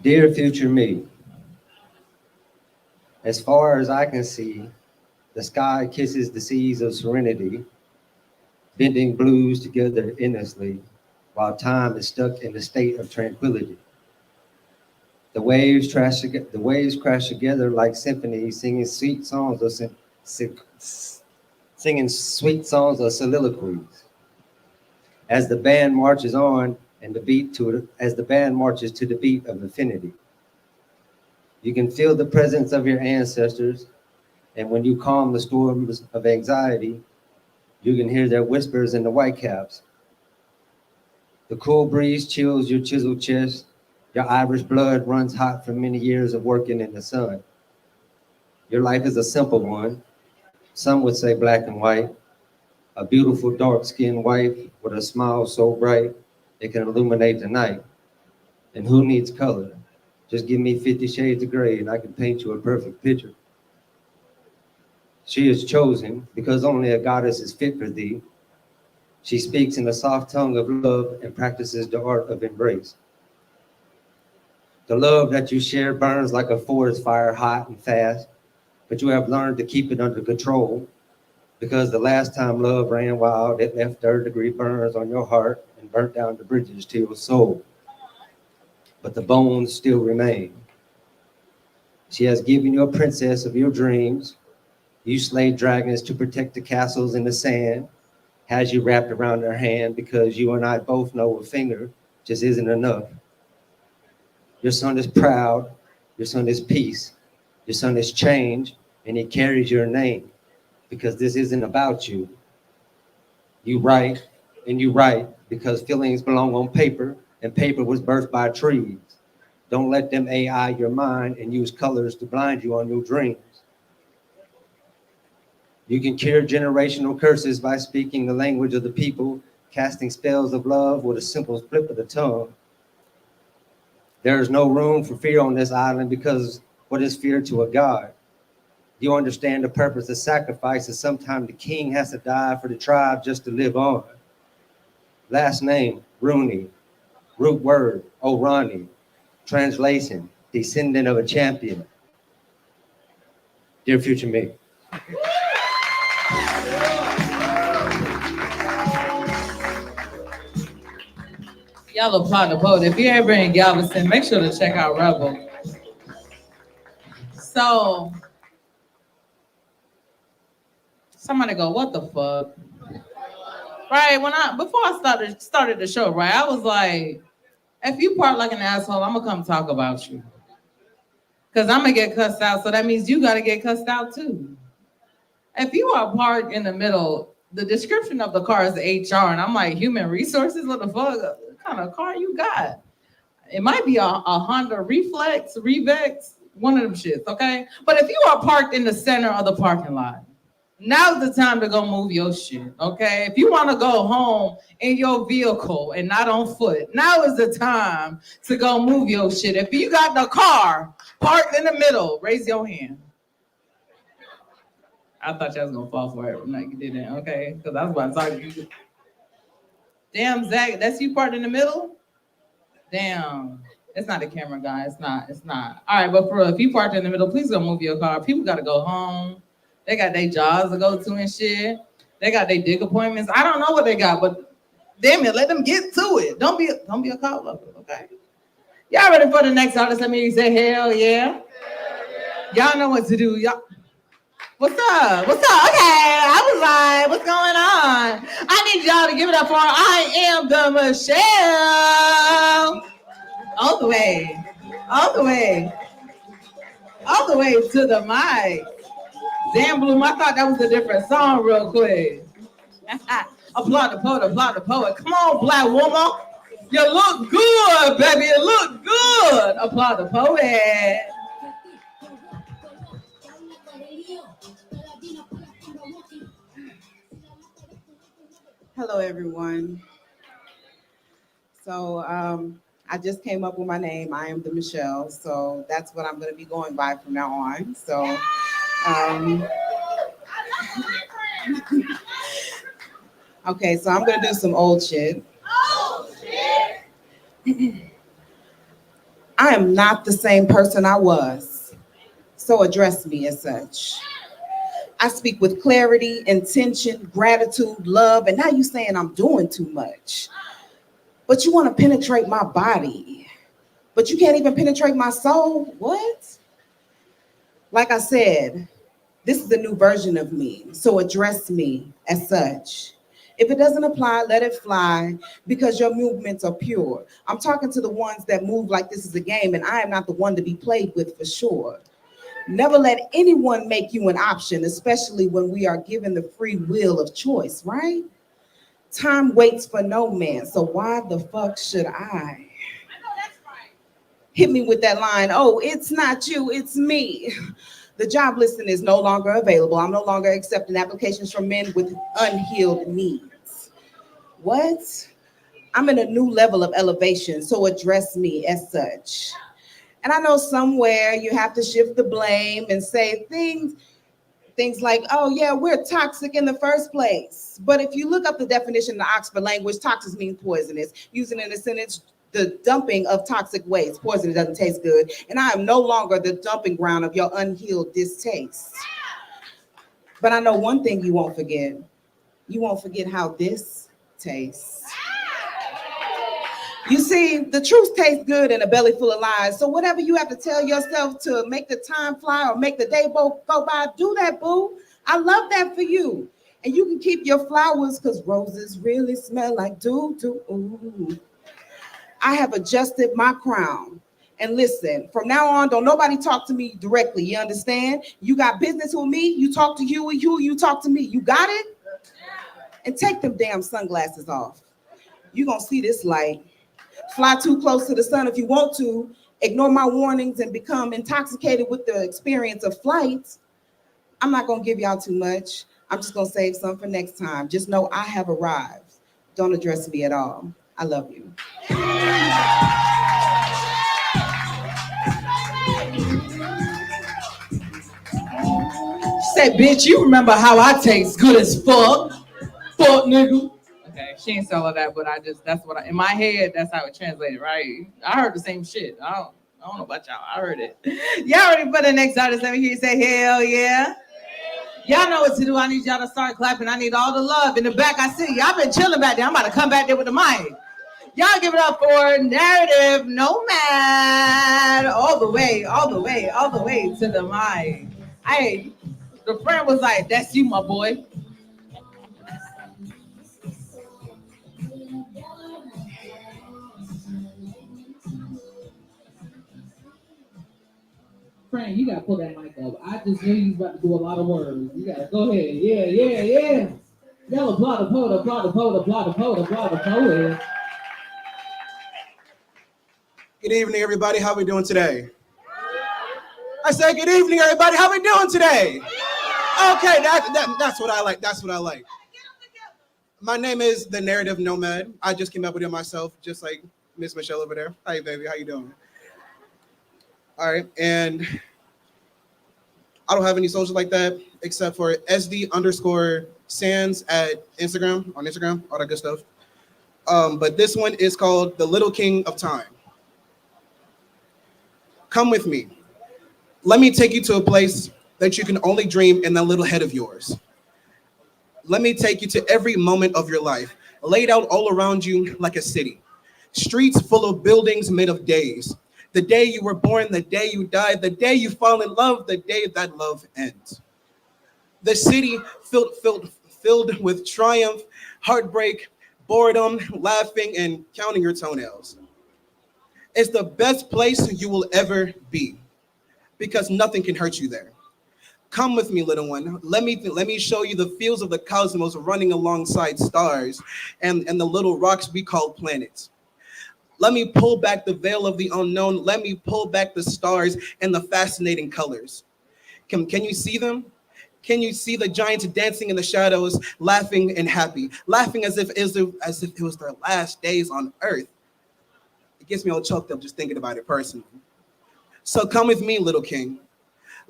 Dear future me, as far as I can see, the sky kisses the seas of serenity, bending blues together endlessly, while time is stuck in a state of tranquility. The waves crash together like symphonies, singing sweet songs of soliloquies. As the band marches on and as the band marches to the beat of infinity. You can feel the presence of your ancestors, and when you calm the storms of anxiety, you can hear their whispers in the whitecaps. The cool breeze chills your chiseled chest. Your Irish blood runs hot from many years of working in the sun. Your life is a simple one. Some would say black and white. A beautiful dark-skinned wife with a smile so bright it can illuminate the night. And who needs color? Just give me 50 shades of gray and I can paint you a perfect picture. She is chosen because only a goddess is fit for thee. She speaks in the soft tongue of love and practices the art of embrace. The love that you share burns like a forest fire, hot and fast, but you have learned to keep it under control because the last time love ran wild, it left third-degree burns on your heart and burnt down the bridges to your soul. But the bones still remain. She has given you a princess of your dreams. You slayed dragons to protect the castles in the sand. Has you wrapped around her hand because you and I both know a finger just isn't enough. Your son is proud. Your son is peace. Your son is change, and he carries your name because this isn't about you. You write and you write because feelings belong on paper and paper was birthed by trees. Don't let them AI your mind and use colors to blind you on your dreams. You can cure generational curses by speaking the language of the people, casting spells of love with a simple flip of the tongue. There is no room for fear on this island because what is fear to a god? You understand the purpose of sacrifice, and sometimes the king has to die for the tribe just to live on. Last name, Rooney. Root word, O'Ronnie. Translation, descendant of a champion. Dear future me. Y'all applaud the poet. If you're ever in Galveston, make sure to check out Rebel. So, somebody go, what the fuck? Right, before I started the show, right, I was like, if you part like an asshole, I'm gonna come talk about you. Cause I'm gonna get cussed out, so that means you gotta get cussed out too. If you are parked in the middle, the description of the car is HR, and I'm like, human resources, what the fuck? What kind of car you got? It might be a Honda Revex, one of them shits, okay? But if you are parked in the center of the parking lot, Now's the time to go move your shit, okay? If you want to go home in your vehicle and not on foot, now is the time to go move your shit. If you got the car parked in the middle, raise your hand. I thought you was gonna fall for it. No, you didn't, okay? Because I was about to talk to you. Damn, Zach, that's you parked in the middle? Damn. It's not a camera guy. It's not. All right, but for real, if you parked in the middle, please go move your car. People gotta go home. They got their jobs to go to and shit. They got their dick appointments. I don't know what they got, but damn it, let them get to it. Don't be a cop lover, okay? Y'all ready for the next artist? Let me say hell yeah. Y'all know what to do. Y'all. What's up? What's up? Okay, I was like, what's going on? I need y'all to give it up for I am the Michelle. All the way to the mic. Damn, Bloom, I thought that was a different song real quick. Applaud the poet. Come on, black woman. You look good, baby. You look good. Applaud the poet. Hello, everyone. So I just came up with my name. I am the Michelle. So that's what I'm going to be going by from now on. So okay, so I'm going to do some old shit. I am not the same person I was. So address me as such. I speak with clarity, intention, gratitude, love, and now you saying I'm doing too much. But you want to penetrate my body, but you can't even penetrate my soul? What? Like I said, this is the new version of me, so address me as such. If it doesn't apply, let it fly, because your movements are pure. I'm talking to the ones that move like this is a game, and I am not the one to be played with for sure. Never let anyone make you an option, especially when we are given the free will of choice, right? Time waits for no man, so why the fuck should I? I know that's right. Hit me with that line, oh, it's not you, it's me. The job listing is no longer available. I'm no longer accepting applications from men with unhealed needs. What? I'm in a new level of elevation, so address me as such. And I know somewhere you have to shift the blame and say things like, oh yeah, we're toxic in the first place. But if you look up the definition in the Oxford language, toxic means poisonous. Using in a sentence, the dumping of toxic waste. Poison doesn't taste good. And I am no longer the dumping ground of your unhealed distaste. But I know one thing you won't forget. You won't forget how this tastes. You see, the truth tastes good in a belly full of lies. So whatever you have to tell yourself to make the time fly or make the day go by, do that, boo. I love that for you. And you can keep your flowers because roses really smell like doo-doo. Ooh. I have adjusted my crown. And listen, from now on, don't nobody talk to me directly. You understand? You got business with me, you talk to you talk to me. You got it? And take them damn sunglasses off. You're going to see this light. Fly too close to the sun if you want to. Ignore my warnings and become intoxicated with the experience of flight. I'm not going to give y'all too much. I'm just going to save some for next time. Just know I have arrived. Don't address me at all. I love you. She said, bitch, you remember how I taste good as fuck. Fuck, nigga. Okay, she ain't say all of that, but in my head, that's how it translated, right? I heard the same shit. I don't know about y'all. I heard it. Y'all ready for the next artist? Let me hear you say, hell yeah. Y'all know what to do. I need y'all to start clapping. I need all the love. In the back, I see y'all been chilling back there. I'm about to come back there with the mic. Y'all give it up for Narrative Nomad. All the way to the mic. Hey, the friend was like, that's you, my boy. Frank, you gotta pull that mic up. I just knew you was about to do a lot of words. You gotta go ahead. Yeah. Y'all applaud the poet, applaud the poet, applaud the poet, applaud the poet. Good evening, everybody. How we doing today? I said, good evening, everybody. How we doing today? Okay, that's what I like. That's what I like. My name is the Narrative Nomad. I just came up with it myself, just like Miss Michelle over there. Hi, baby. How you doing? All right, and I don't have any socials like that except for SD_Sands at Instagram, on Instagram, all that good stuff. But this one is called The Little King of Time. Come with me. Let me take you to a place that you can only dream in that little head of yours. Let me take you to every moment of your life, laid out all around you like a city. Streets full of buildings made of days. The day you were born, the day you died, the day you fall in love, the day that love ends. The city filled with triumph, heartbreak, boredom, laughing, and counting your toenails. It's the best place you will ever be because nothing can hurt you there. Come with me, little one. Let me show you the fields of the cosmos running alongside stars and the little rocks we call planets. Let me pull back the veil of the unknown. Let me pull back the stars and the fascinating colors. Can you see them? Can you see the giants dancing in the shadows, laughing and happy, laughing as if it was their last days on earth? It gets me all choked up just thinking about it personally. So come with me, little king.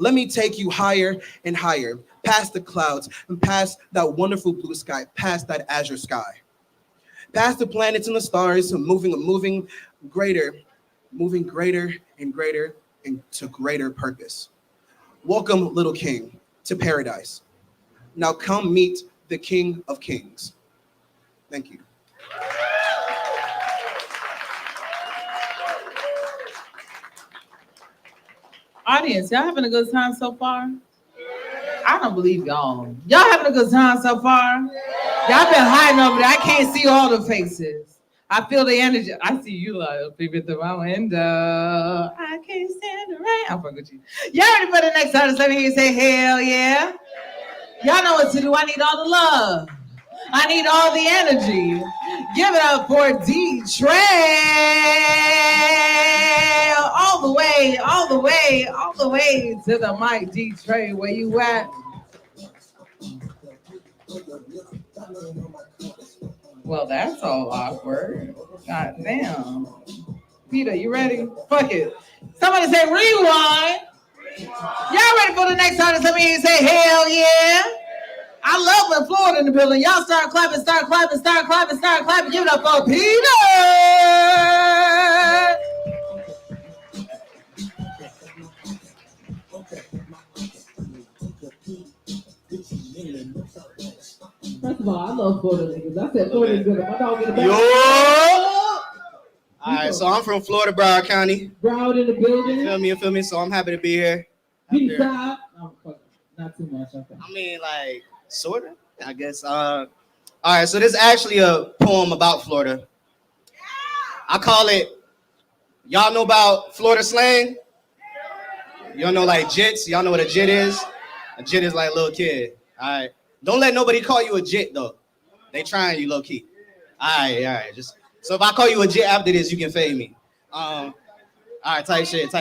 Let me take you higher and higher, past the clouds and past that wonderful blue sky, past that azure sky. Past the planets and the stars, moving greater and greater into greater purpose. Welcome, little king, to paradise. Now come meet the King of Kings. Thank you. Audience, y'all having a good time so far? I don't believe y'all. Y'all having a good time so far? Y'all been hiding over there. I can't see all the faces. I feel the energy. I see you like people through my window. I can't stand the rain. I'm fucking with you. Y'all ready for the next artist? Let me hear you say hell yeah. Y'all know what to do. I need all the love. I need all the energy. Give it up for D-Trail. All the way to the mic, D-Trail. Where you at? Well, that's all awkward. God damn. Peter, you ready? Fuck it. Somebody say rewind. Y'all ready for the next artist? Let me hear you say hell yeah. I love when Florida in the building. Y'all start clapping. Give it up for Peter. First of all, I love Florida niggas. I said Florida good. My dog in the back. Yo! All right, so I'm from Florida, Broward County. Broward in the building. You feel me? So I'm happy to be here. B-side. Oh, fuck. Not too much. Okay. I mean, like, sort of, I guess. All right, so this is actually a poem about Florida. I call it, y'all know about Florida slang? Y'all know like jits? Y'all know what a jit is? A jit is like a little kid. All right. Don't let nobody call you a jit though. They trying you low key. All right. Just so if I call you a jit after this, you can fade me. All right, type shit.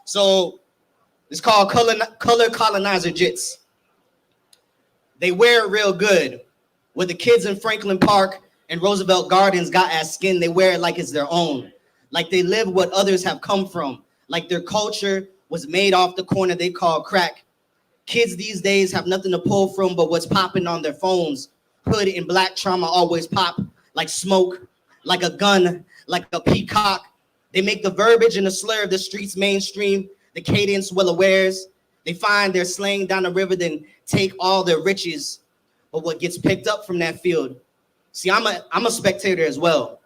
So it's called color colonizer jits. They wear it real good. What the kids in Franklin Park and Roosevelt Gardens got as skin, they wear it like it's their own. Like they live what others have come from. Like their culture was made off the corner they call crack. Kids these days have nothing to pull from but what's popping on their phones. Hood and black trauma always pop like smoke, like a gun, like a peacock. They make the verbiage and the slur of the streets mainstream, the cadence well awares. They find their slang down the river, then take all their riches. But what gets picked up from that field? See, I'm a spectator as well.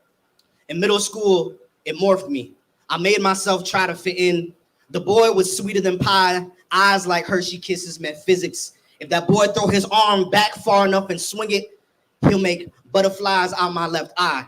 In middle school, it morphed me. I made myself try to fit in. The boy was sweeter than pie. Eyes like Hershey Kisses meant physics. If that boy throw his arm back far enough and swing it, he'll make butterflies out my left eye.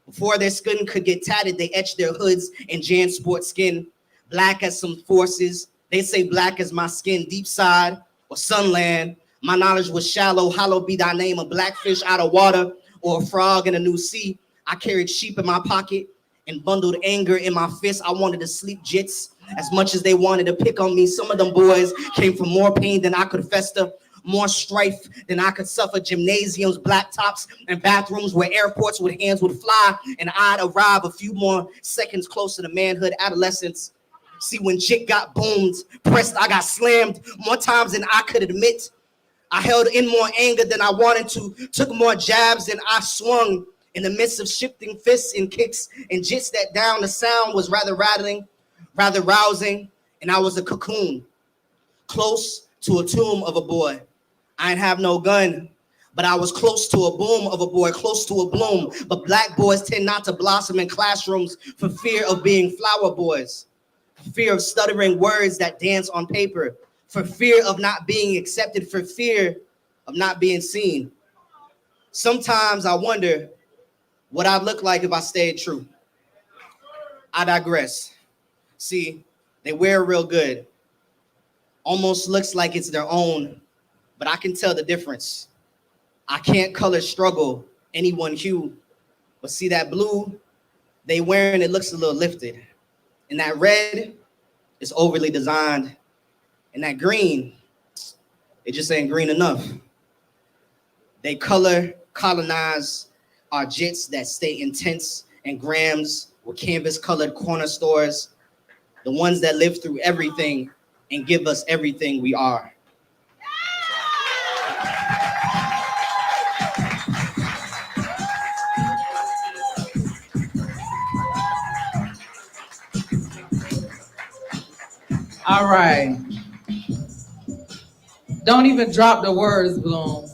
Before their skin could get tatted, they etched their hoods in Jan Sport skin. Black as some forces. They say black as my skin, deep side or sunland. My knowledge was shallow. Hallowed be thy name, a blackfish out of water or a frog in a new sea. I carried sheep in my pocket and bundled anger in my fist. I wanted to sleep jits As much as they wanted to pick on me, some of them boys came from more pain than I could fester, more strife than I could suffer. Gymnasiums, blacktops, and bathrooms where airports with hands would fly, and I'd arrive a few more seconds closer to manhood, adolescence. See, when Jit got boomed, pressed, I got slammed more times than I could admit. I held in more anger than I wanted to, took more jabs than I swung. In the midst of shifting fists and kicks and jits that down, the sound was rather rattling, rather rousing, and I was a cocoon, close to a tomb of a boy. I ain't have no gun, but I was close to a boom of a boy, close to a bloom. But black boys tend not to blossom in classrooms for fear of being flower boys, for fear of stuttering words that dance on paper, for fear of not being accepted, for fear of not being seen. Sometimes I wonder what I'd look like if I stayed true. I digress. See, they wear real good. Almost looks like it's their own, but I can tell the difference. I can't color struggle any one hue, but see that blue they wearing, it looks a little lifted. And that red is overly designed. And that green, it just ain't green enough. They colonize our jits that stay intense and grams with canvas colored corner stores, the ones that live through everything and give us everything we are. All right. Don't even drop the words, Bloom.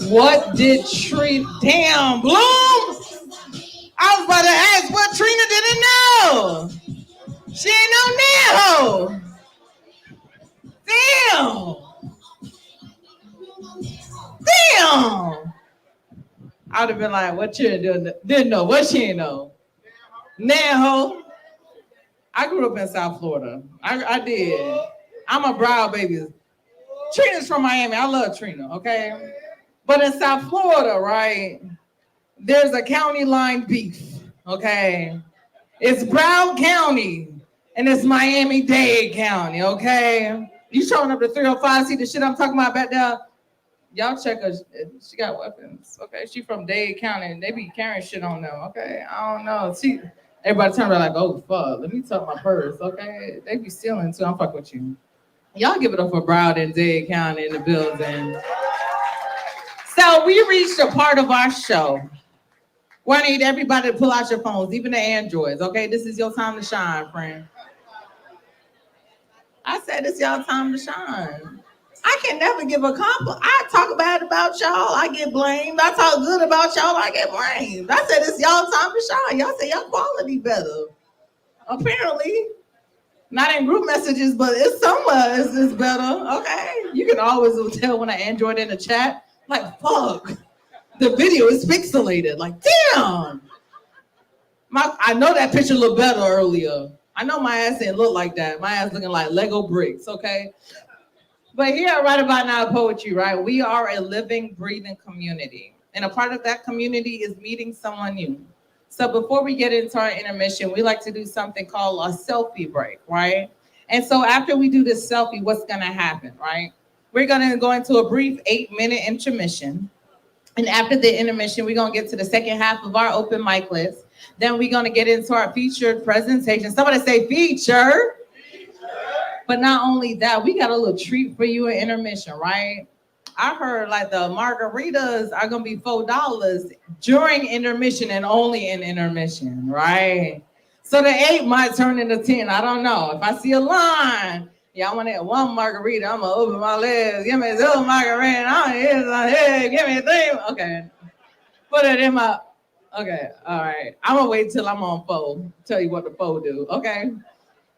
What did Trina? Damn, Bloom! I was about to ask what Trina didn't know. She ain't no Neho. Damn. I would have been like, what Trina didn't know? What she ain't know? Neho. I grew up in South Florida. I did. I'm a Broward baby. Trina's from Miami. I love Trina, okay? But in South Florida, right, there's a county line beef, okay? It's Broward County, and it's Miami-Dade County, okay? You showing up to 305, see the shit I'm talking about back there? Y'all check her. She got weapons, okay? She from Dade County, and they be carrying shit on them, okay? I don't know. Everybody turn around like, oh, fuck, let me tuck my purse, okay? They be stealing, too. I'm fucking with you. Y'all give it up for Broward and Dade County in the building. So we reached a part of our show where I need everybody to pull out your phones, even the Androids, okay? This is your time to shine, friend. I said it's y'all time to shine. I can never give a compliment. I talk bad about y'all, I get blamed. I talk good about y'all, I get blamed. I said it's y'all time to shine. Y'all say y'all quality better. Apparently. Not in group messages, but it's somewhere it's better, okay? You can always tell when I Android in the chat, like, fuck, the video is pixelated. Like, damn. I know that picture looked better earlier. I know my ass didn't look like that. My ass looking like Lego bricks, okay? But here at Right About Now Poetry, right, we are a living, breathing community. And a part of that community is meeting someone new. So before we get into our intermission, we like to do something called a selfie break, right? And so after we do this selfie, what's gonna happen, right? We're gonna go into a brief 8-minute intermission. And after the intermission, we're gonna get to the second half of our open mic list. Then we're gonna get into our featured presentation. Somebody say feature. But not only that, we got a little treat for you in intermission, right? I heard like the margaritas are gonna be $4 during intermission and only in intermission, right? So the 8 might turn into 10. I don't know. If I see a line, yeah, I want to have 1 margarita. I'm gonna open my legs. Give me 2 margarita. Give me 3. Okay, put it in my. Okay, all right. I'm gonna wait till I'm on 4. Tell you what the 4 do. Okay.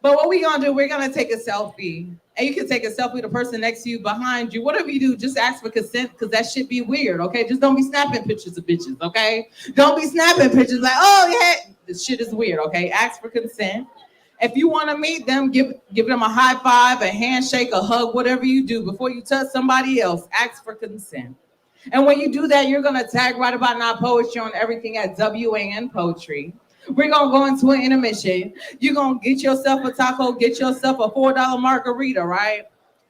But what we gonna do? We're gonna take a selfie. And you can take a selfie with the person next to you, behind you. Whatever you do, just ask for consent because that shit be weird, okay? Just don't be snapping pictures of bitches, okay? Don't be snapping pictures like, oh, yeah. This shit is weird, okay? Ask for consent. If you want to meet them, give them a high five, a handshake, a hug, whatever you do. Before you touch somebody else, ask for consent. And when you do that, you're going to tag Right About Now Poetry on everything at WAN Poetry. We're gonna go into an intermission. You're gonna get yourself a taco, get yourself a $4 margarita, right?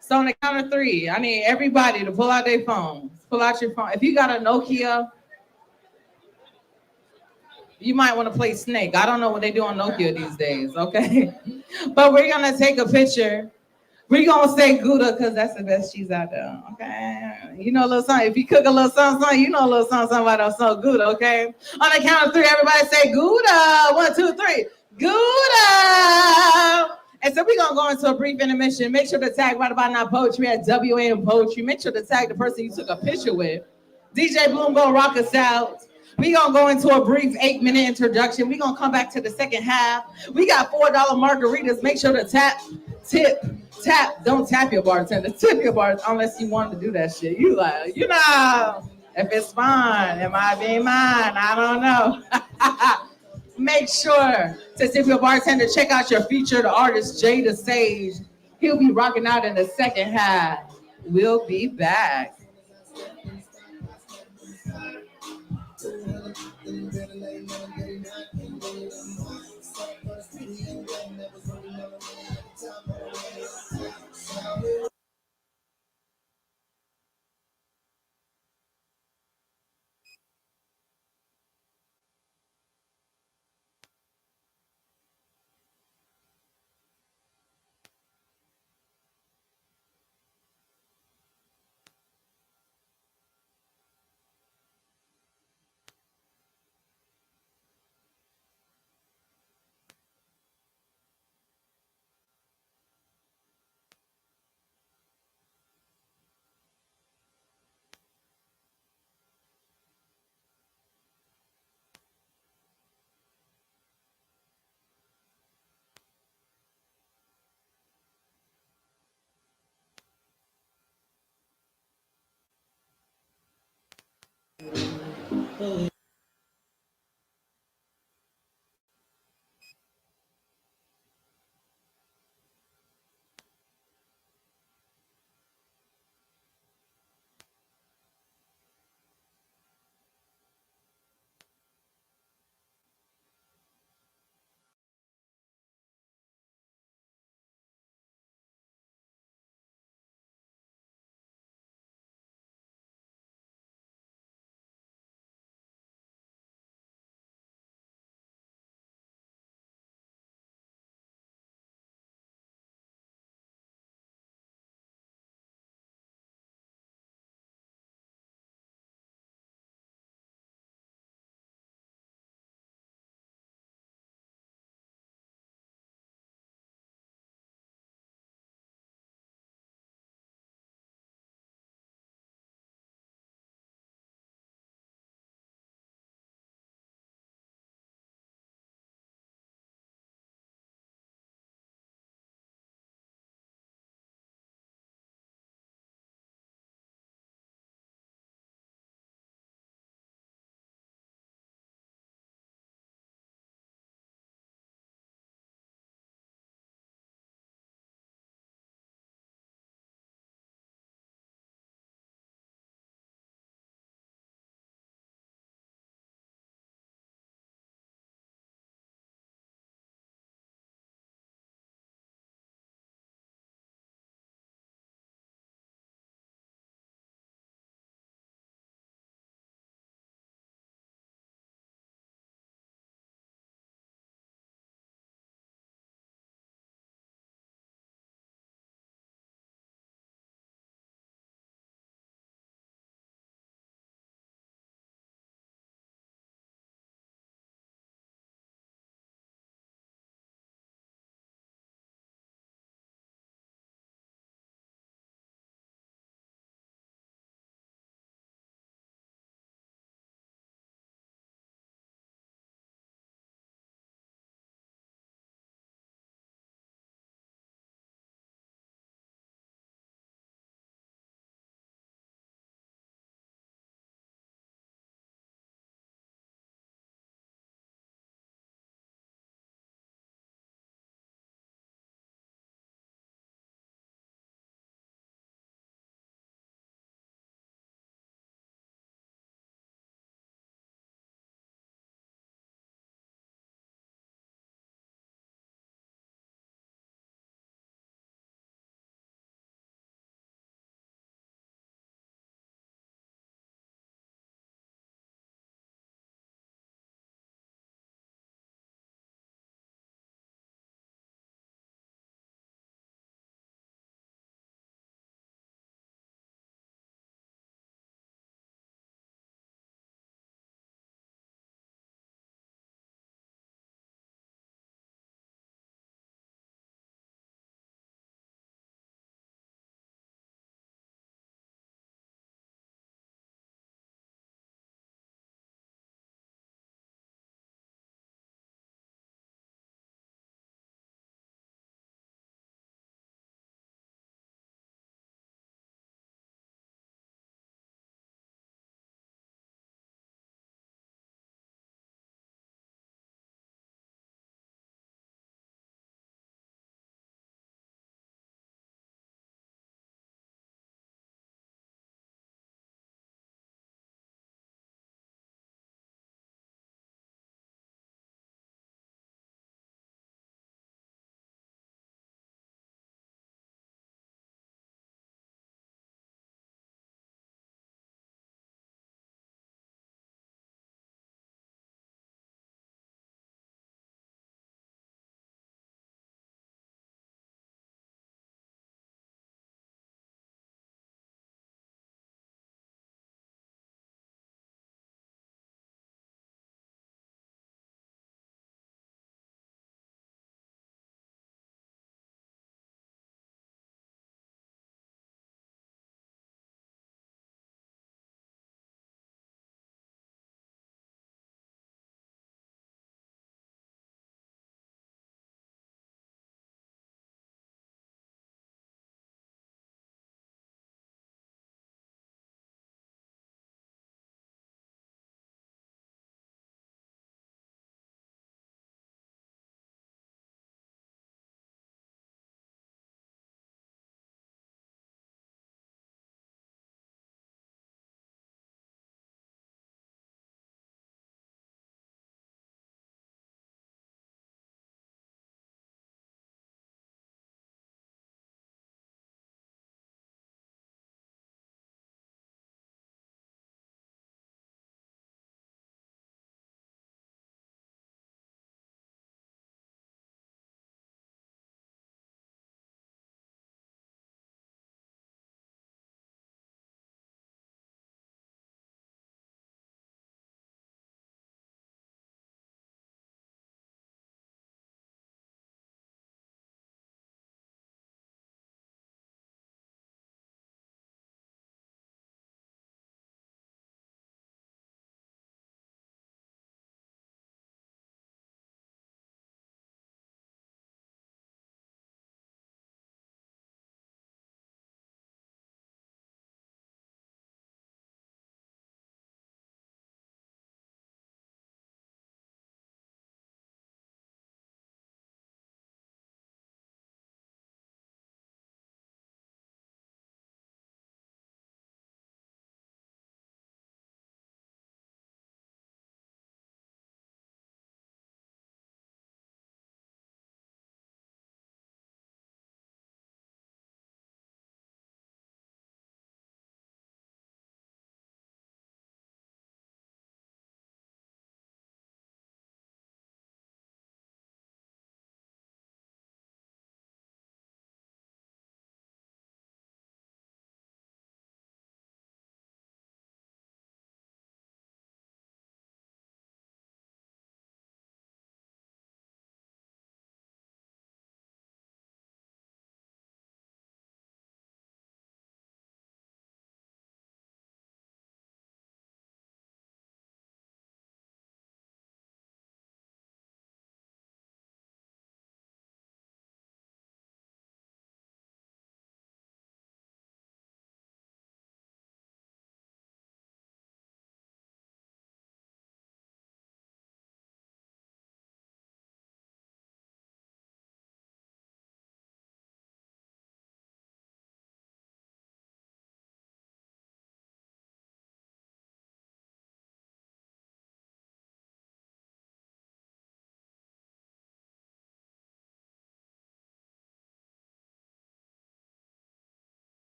So on the count of three, I need everybody to pull out their phones. Pull out your phone. If you got a Nokia, you might want to play Snake. I don't know what they do on Nokia these days, okay? But we're gonna take a picture. We're gonna say Gouda because that's the best cheese out there, okay? You know a little something. If you cook a little something, you know a little something about some Gouda, okay? On the count of three, everybody say Gouda. 1, 2, 3. Gouda! And so we're gonna go into a brief intermission. Make sure to tag Right About Now Poetry at WAM Poetry. Make sure to tag the person you took a picture with. DJ Bloom gonna rock us out. We're gonna go into a brief 8-minute introduction. We're gonna come back to the second half. We got $4 margaritas. Make sure to tap. Don't tap your bartender. Tip your bartender unless you want to do that shit. You like, if it's fine, it might be mine. I don't know. Make sure to tip your bartender. Check out your featured artist, Jada Sage. He'll be rocking out in the second half. We'll be back.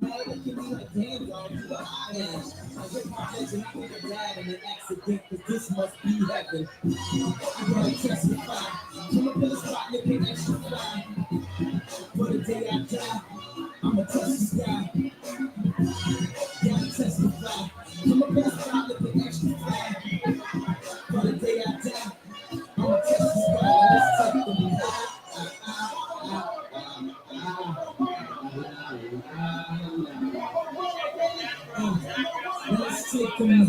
This must be heaven. I gotta testify. Come up in the spot looking extra fly. For the day I die, I'ma touch the sky. Gotta testify. Come up in the spot looking extra fly. For the day I die, I'ma touch the sky. Let's take them high. Let's take them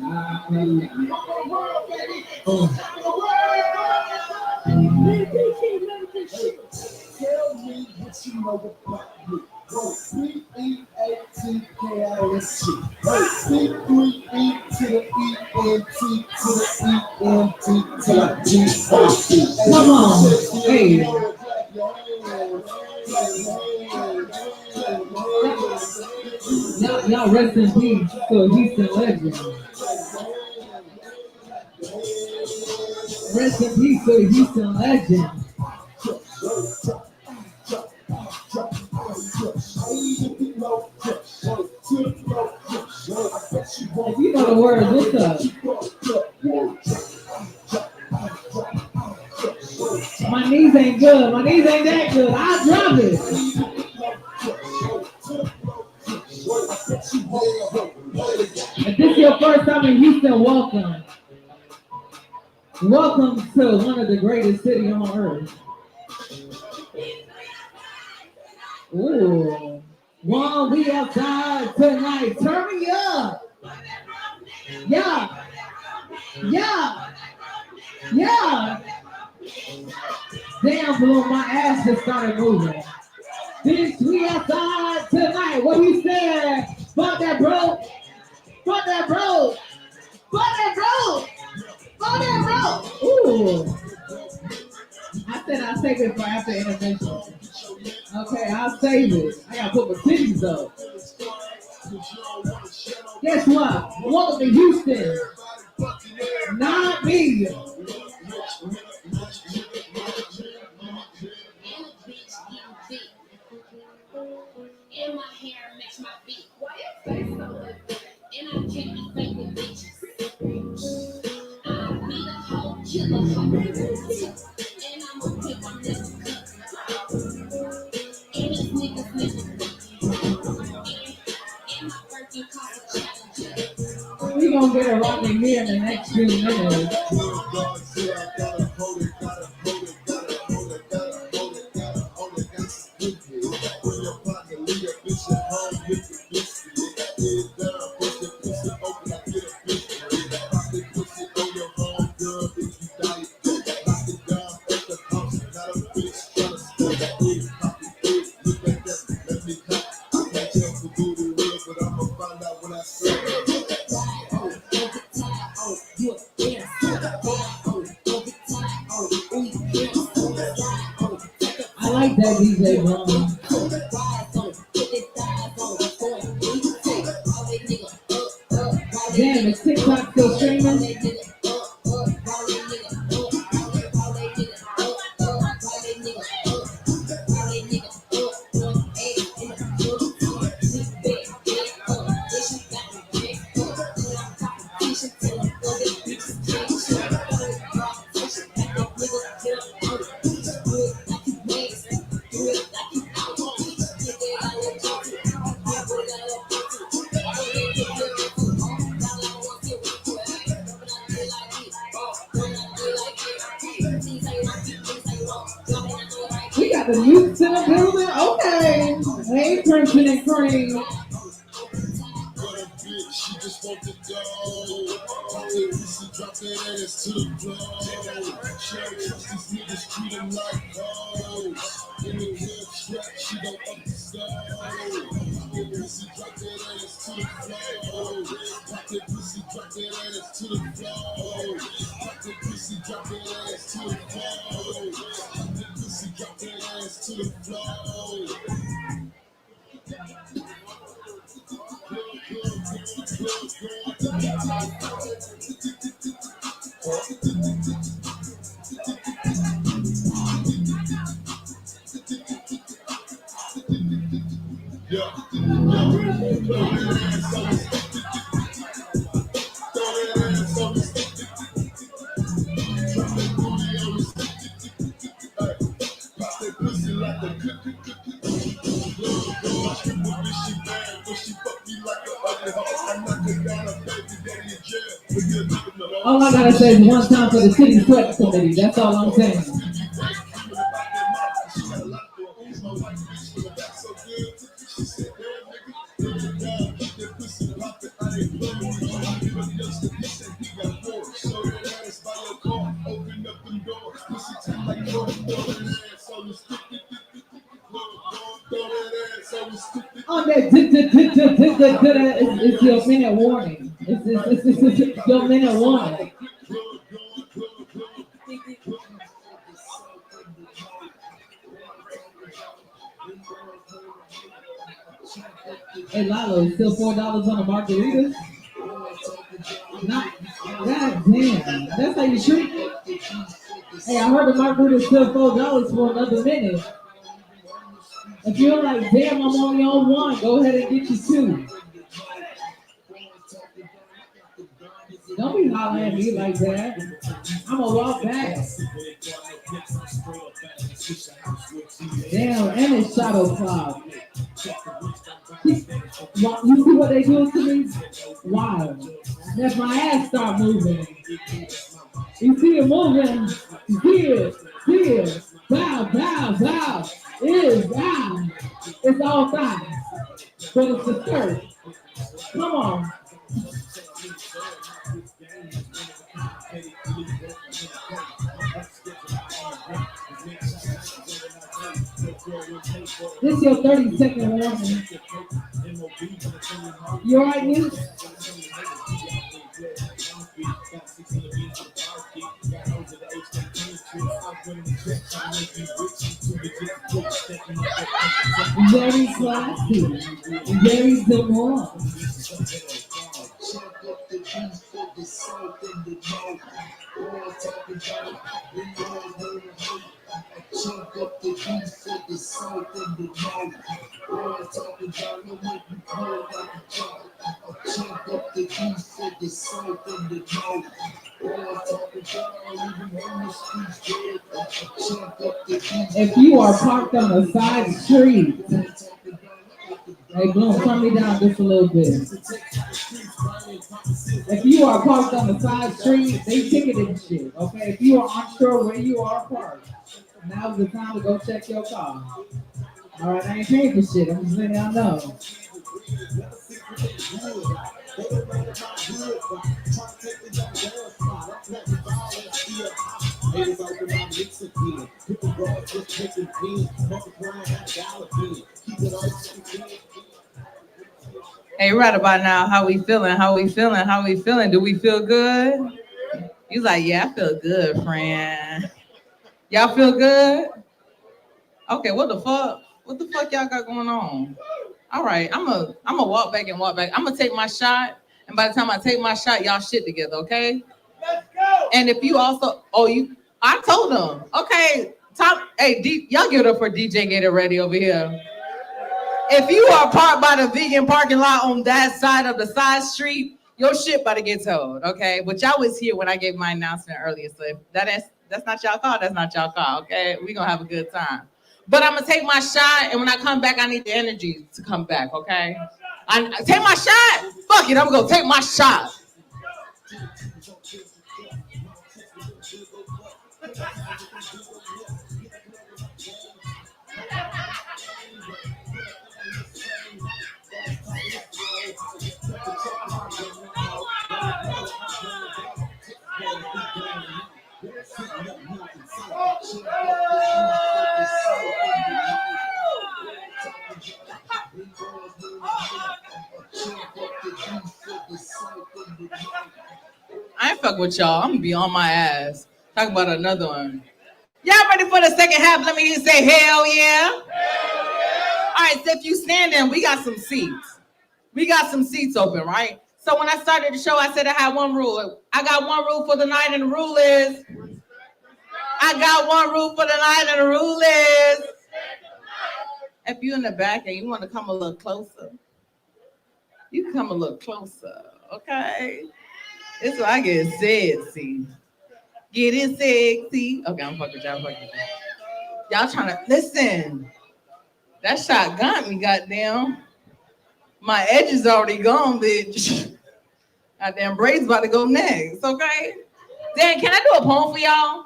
high. Tell me what you know about me. Go C-E-A-T-K-I-S-C. C-3-E to the E-N-T to the E-N-T to the G-O-C. Come on, hey. Y'all rest in peace to a Houston legend. Rest in peace to a Houston legend. If you know the words, what's up? My knees ain't good. My knees ain't that good. I'll drop it. If this is your first time in Houston, welcome. Welcome to one of the greatest cities on earth. Ooh. One, we outside tonight. Turn me up. Yeah. Yeah. Yeah. Damn, blew my ass just started moving. Bitch, we outside tonight. What he said? Fuck that, bro. Fuck that, bro. Fuck that, bro. Fuck that, bro. Ooh. I said I'll save it for after intervention. Okay, I'll save it. I gotta put my titties up. Guess what? Welcome to Houston. Not me. And my hair match my feet. Why you say so? And I can't be fake with bitches. I'll be the whole killer. And I'm a whip, I'm never cut. And these niggas never and my birthday cost a challenge. We gonna get a rockin' here in the next few minutes. I like that DJ Ron. Damn, is TikTok still streaming? We got the youths in the building. Okay. Hey, Crimson and Cream. She just want the dough. Pop that pussy, drop that ass to the floor. She don't trust these niggas, treat them like hoes. In the club strap, she don't up the stove. Pop that pussy, drop that ass to the floor. Pop that pussy, drop that ass to the floor. Pop that pussy, drop that ass to the floor. Pop that pussy, drop that ass to the floor. All I gotta say is one time for the city sweat committee. That's all I'm saying. On that, it's your minute warning. It's your minute warning. Hey Lalo, still $4 on a margarita? Not, God damn, that's how you treat it? Hey, I heard the margarita is still $4 for another minute. If you're like, damn, I'm only on one, go ahead and get you two. Don't be hollering at me like that. I'm gonna walk back. Damn, and it's shadow cloud. You see what they do to me? Wow. That's my ass start moving. You see it moving. Here. Bow. It's all thighs. But it's the skirt. Come on. This is your 30-second warning. You alright, Nick? Very classy. Very demure. Chunk up the beef for the south and the north. Boy, talking about no make you cold like a chunk. Chunk up the beef for the south and the north. Boy, talking about even on the streets dead. Chunk up the beef. If you are parked on a side street, hey Bloom, turn me down just a little bit. If you are parked on the side street, they ticketed shit, okay? If you are unsure where you are parked, now's the time to go check your car. All right, I ain't paying for shit. I'm just letting y'all know. Hey, right about now, how we feeling? Do we feel good? He's like, yeah, I feel good, friend. Y'all feel good? Okay, what the fuck? What the fuck y'all got going on? All right, I'm a walk back. I'm gonna take my shot, and by the time I take my shot, y'all shit together, okay? Let's go. And if you also, I told them, okay, y'all give it up for DJ Get It Ready over here. If you are parked by the vegan parking lot on that side of the side street, your shit about to get told, okay? But y'all was here when I gave my announcement earlier, so if that's not y'all call, that's not y'all call, okay? We gonna have a good time. But I'm gonna take my shot, and when I come back, I need the energy to come back, okay? I take my shot. Fuck it, I'm gonna take my shot. I ain't fuck with y'all. I'm gonna be on my ass. Talk about another one. Y'all ready for the second half? Let me hear you say hell yeah. Hell yeah. All right, so if you standing, we got some seats. We got some seats open, right? So when I started the show, I said I had one rule. I got one rule for the night, and the rule is if you in the back and you want to come a little closer, You can come a little closer, okay? This is why I get sexy. Getting sexy. Okay, I'm fucking with y'all. I'm fucking with y'all. Y'all trying to listen. That shot got me, goddamn. My edge is already gone, bitch. Goddamn braids about to go next, okay? Dan, can I do a poem for y'all?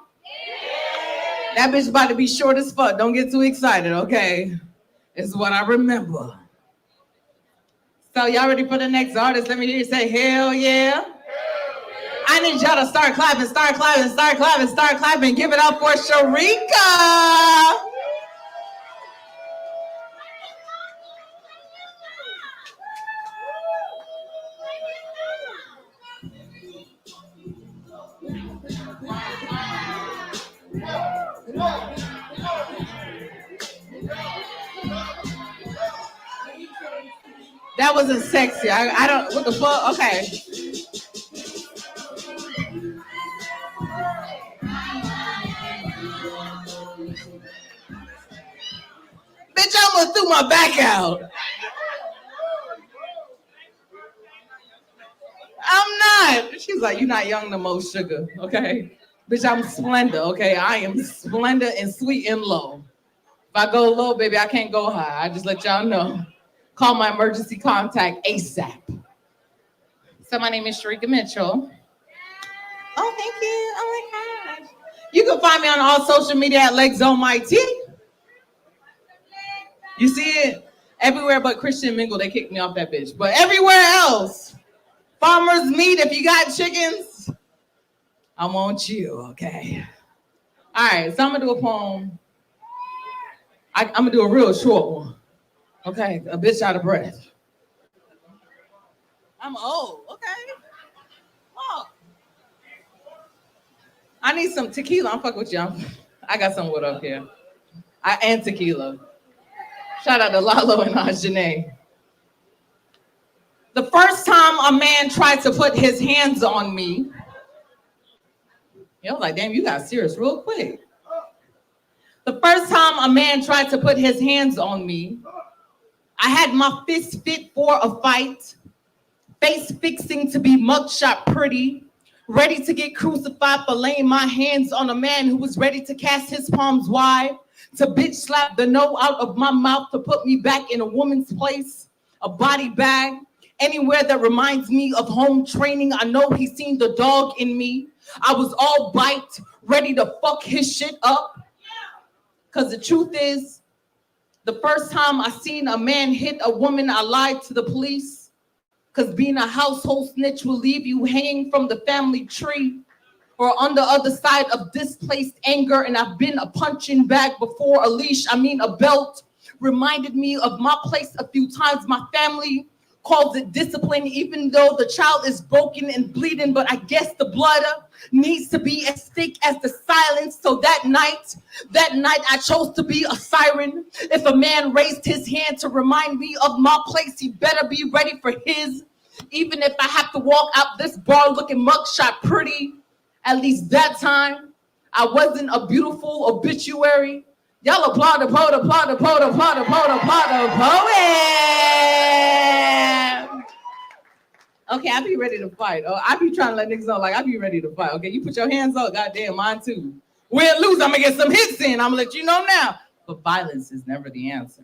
That bitch about to be short as fuck. Don't get too excited, okay? This is what I remember. So y'all ready for the next artist? Let me hear you say, hell yeah. I need y'all to start clapping, start clapping, start clapping, start clapping. Give it up for Sharika. That wasn't sexy. I don't, what the fuck? Okay. Bitch, I almost threw my back out. I'm not. She's like, you're not young no more, sugar, okay? Bitch, I'm Splendor, okay? I am Splendor and sweet and low. If I go low, baby, I can't go high. I just let y'all know. Call my emergency contact ASAP. So my name is Sharika Mitchell. Oh, thank you. Oh my gosh. You can find me on all social media at LegZoneMyT. You see it? Everywhere but Christian Mingle, they kicked me off that bitch. But everywhere else, Farmer's Meat, if you got chickens, I want you, okay? All right, so I'm gonna do a poem. I'm gonna do a real short one. Okay, a bitch out of breath. I'm old, okay? Oh. I need some tequila. I'm fucking with you. I got some wood up here. And tequila. Shout out to Lalo and Ajane. The first time a man tried to put his hands on me, I was like, damn, you got serious real quick. The first time a man tried to put his hands on me, I had my fist fit for a fight, face fixing to be mugshot pretty, ready to get crucified for laying my hands on a man who was ready to cast his palms wide, to bitch slap the no out of my mouth to put me back in a woman's place, a body bag, anywhere that reminds me of home training. I know he's seen the dog in me. I was all bite, ready to fuck his shit up. Because the truth is, the first time I seen a man hit a woman, I lied to the police. Because being a household snitch will leave you hanging from the family tree or on the other side of displaced anger. And I've been a punching bag before a leash, a belt. Reminded me of my place a few times. My family calls it discipline, even though the child is broken and bleeding. But I guess the blood needs to be as thick as the silence. So that night I chose to be a siren. If a man raised his hand to remind me of my place, he better be ready for his. Even if I have to walk out this bar looking mugshot pretty, at least that time I wasn't a beautiful obituary. Y'all applaud the poet, applaud the poet, applaud the poet, applaud the poet. Okay, I be ready to fight. Oh, I be trying to let niggas know, like, I be ready to fight. Okay, you put your hands up, goddamn, mine too. Win, lose, I'm gonna get some hits in. I'm gonna let you know now. But violence is never the answer.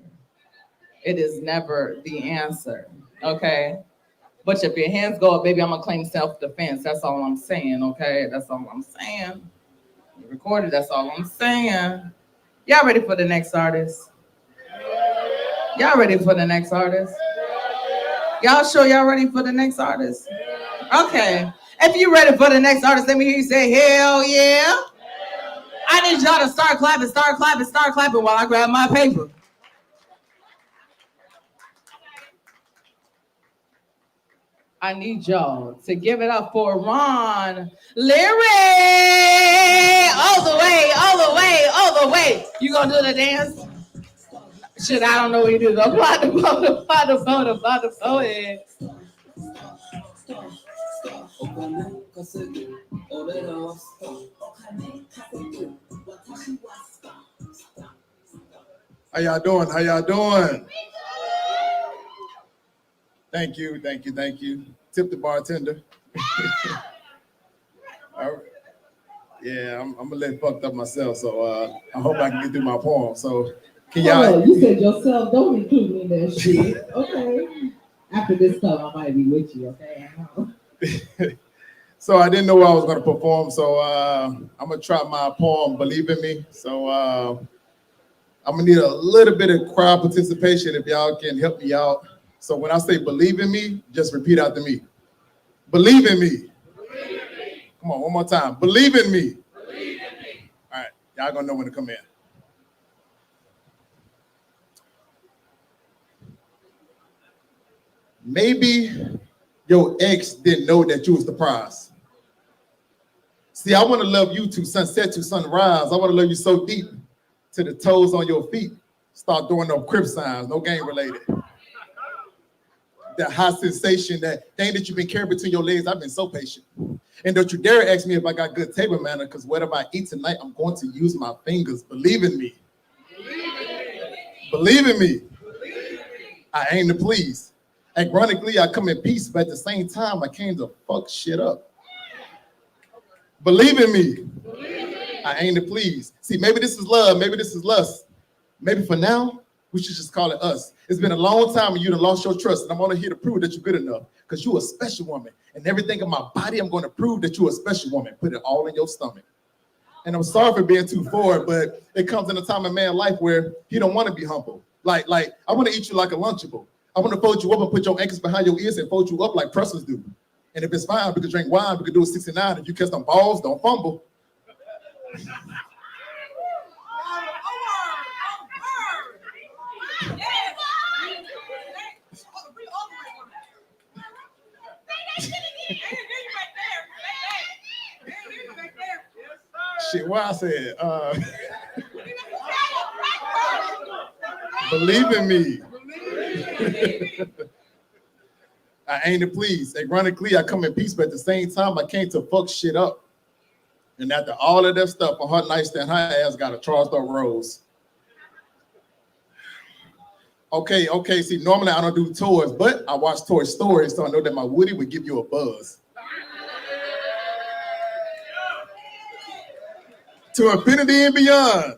It is never the answer, okay? But if your hands go up, baby, I'm gonna claim self-defense. That's all I'm saying, okay? That's all I'm saying. You recorded, that's all I'm saying. Y'all ready for the next artist? Y'all ready for the next artist? Y'all sure y'all ready for the next artist? Okay. If you ready for the next artist, let me hear you say, hell yeah. I need y'all to start clapping, start clapping, start clapping while I grab my paper. I need y'all to give it up for Ron Leary. All the way, all the way, all the way. You gonna do the dance? Shit, I don't know what you do. Apply the phone, apply the phone, apply the phone. How y'all doing? How y'all doing? Thank you. Tip the bartender. All right. Yeah, I'm a little fucked up myself, so I hope I can get through my poem. So can y'all? You said yourself, don't include me in that shit. Okay. After this stuff, I might be with you, okay? I know. So I didn't know I was gonna perform, so I'm gonna try my poem, Believe in Me. So I'm gonna need a little bit of crowd participation if y'all can help me out. So when I say believe in me, just repeat after me. Believe in me. Come on, one more time. Believe in me. All right, y'all gonna know when to come in. Maybe your ex didn't know that you was the prize. See, I want to love you to sunset to sunrise. I want to love you so deep to the toes on your feet. Start throwing no crib signs, no game related. That high sensation, that thing that you've been carrying between your legs, I've been so patient. And don't you dare ask me if I got good table manner, because whatever I eat tonight, I'm going to use my fingers. Believe in me. Believe in me. I aim to please. Ironically, I come in peace, but at the same time, I came to fuck shit up. Believe in me. I aim to please. See, maybe this is love, maybe this is lust. Maybe for now, we should just call it us. It's been a long time and you done lost your trust, and I'm only here to prove that you're good enough, because you're a special woman. And everything in my body, I'm going to prove that you're a special woman. Put it all in your stomach. And I'm sorry for being too forward, but it comes in a time in man's life where he don't want to be humble. Like I want to eat you like a Lunchable. I want to fold you up and put your ankles behind your ears and fold you up like Pretzels do. And if it's fine, we can drink wine, we can do a 69. If you catch them balls, don't fumble. Shit, what I said? Believe in me. I aim to please. Ironically, I come in peace, but at the same time, I came to fuck shit up. And after all of that stuff, on her nightstand, her ass got a Charles Rose. Okay. See, normally I don't do tours, but I watch Toy Story, so I know that my Woody would give you a buzz. To infinity and beyond.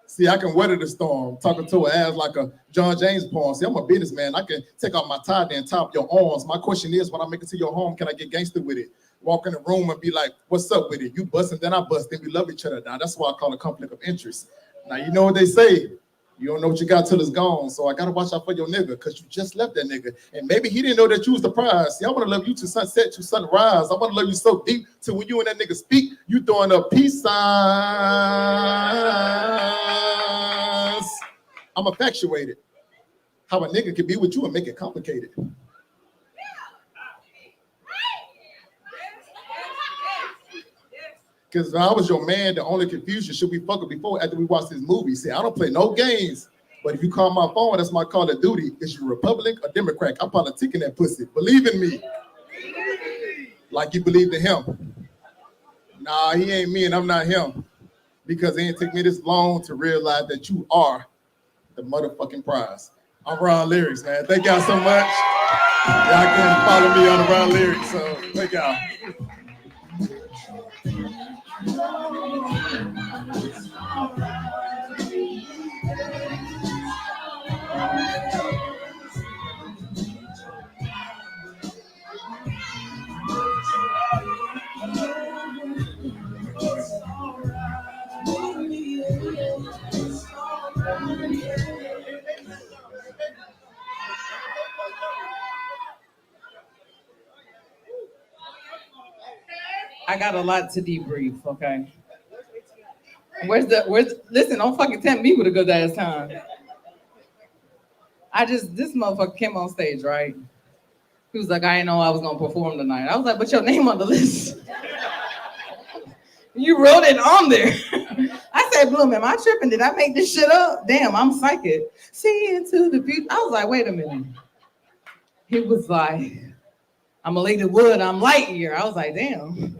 See, I can weather the storm, talking to her ass like a John James poem. See, I'm a businessman. I can take off my tie and top your arms. My question is, when I make it to your home, can I get gangster with it? Walk in the room and be like, what's up with it? You bust and then I bust, then we love each other. Now, that's why I call it conflict of interest. Now, you know what they say. You don't know what you got till it's gone. So I got to watch out for your nigga, because you just left that nigga. And maybe he didn't know that you was the prize. See, I want to love you to sunset, to sunrise. I want to love you so deep till when you and that nigga speak, you throwing up peace signs. I'm infatuated. How a nigga can be with you and make it complicated. Because if I was your man, the only confusion should we fuck it before after we watch this movie. See, I don't play no games, but if you call my phone, that's my call of duty. Is you Republican or Democrat? I'm politicking that pussy. Believe in me. Like you believed in him. Nah, he ain't me and I'm not him. Because it ain't take me this long to realize that you are the motherfucking prize. I'm Ron Lyrics, man. Thank y'all so much. Y'all can follow me on the Ron Lyrics, so thank y'all. I got a lot to debrief, okay? Listen, don't fucking tell me with a good ass time. This motherfucker came on stage, right? He was like, I didn't know I was gonna perform tonight. I was like, but your name on the list. You wrote it on there. I said, Bloom, am I tripping? Did I make this shit up? Damn, I'm psychic. See into the future. I was like, wait a minute. He was like, I'm a Lady Wood, I'm Lightyear. I was like, damn.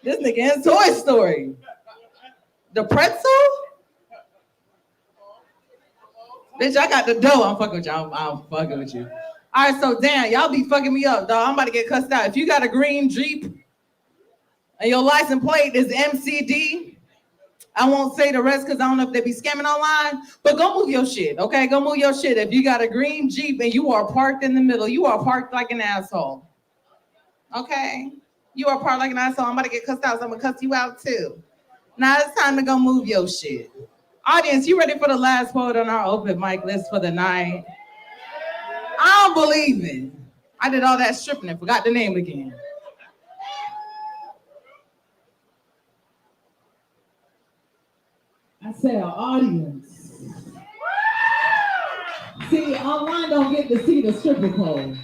This nigga in Toy Story. The pretzel? Bitch, I got the dough. I'm fucking with you. I'm fucking with you. All right, so damn, y'all be fucking me up, dog. I'm about to get cussed out. If you got a green Jeep and your license plate is MCD, I won't say the rest because I don't know if they be scamming online, but go move your shit, okay? Go move your shit. If you got a green Jeep and you are parked in the middle, you are parked like an asshole, okay? You are parked like an asshole. I'm about to get cussed out, so I'm gonna cuss you out too. Now it's time to go move your shit. Audience, you ready for the last poet on our open mic list for the night? I don't believe it. I did all that stripping and forgot the name again. I said audience. See, online don't get to see the stripper pole.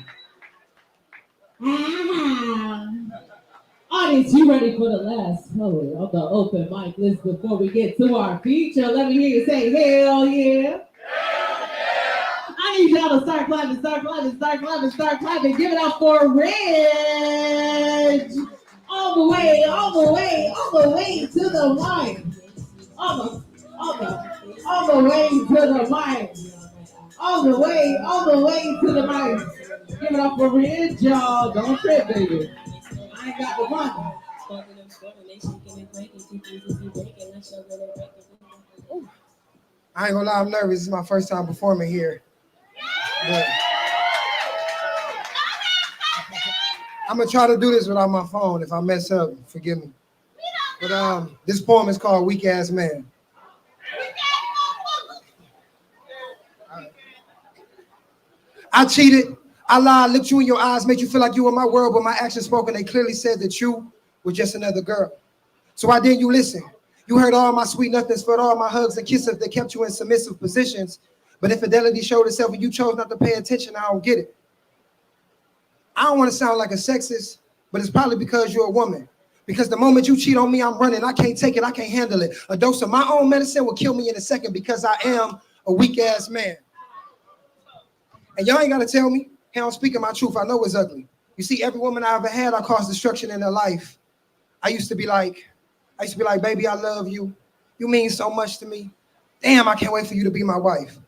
Audience, you ready for the last poet of the open mic list before we get to our feature? Let me hear you say, hell yeah. I need y'all to start clapping, start clapping, start clapping, start clapping. Give it up for Reg. All the way, all the way, all the way to the mic. All the way to the mic. All the way to the mic. Give it up for Reg, y'all. Don't trip, baby. I ain't got the money. I ain't gonna lie, I'm nervous. This is my first time performing here. But I'm gonna try to do this without my phone. If I mess up, forgive me. But this poem is called Weak Ass Man. I cheated, I lied, looked you in your eyes, made you feel like you were my world, but my actions spoken, they clearly said that you were just another girl. So why didn't you listen? You heard all my sweet nothings, felt all my hugs and kisses that kept you in submissive positions. But infidelity showed itself and you chose not to pay attention. I don't get it. I don't want to sound like a sexist, but it's probably because you're a woman. Because the moment you cheat on me, I'm running. I can't take it. I can't handle it. A dose of my own medicine will kill me in a second because I am a weak ass man. And y'all ain't got to tell me. Hey, I'm speaking my truth. I know it's ugly. You see, every woman I ever had, I caused destruction in their life. I used to be like, baby, I love you. You mean so much to me. Damn, I can't wait for you to be my wife.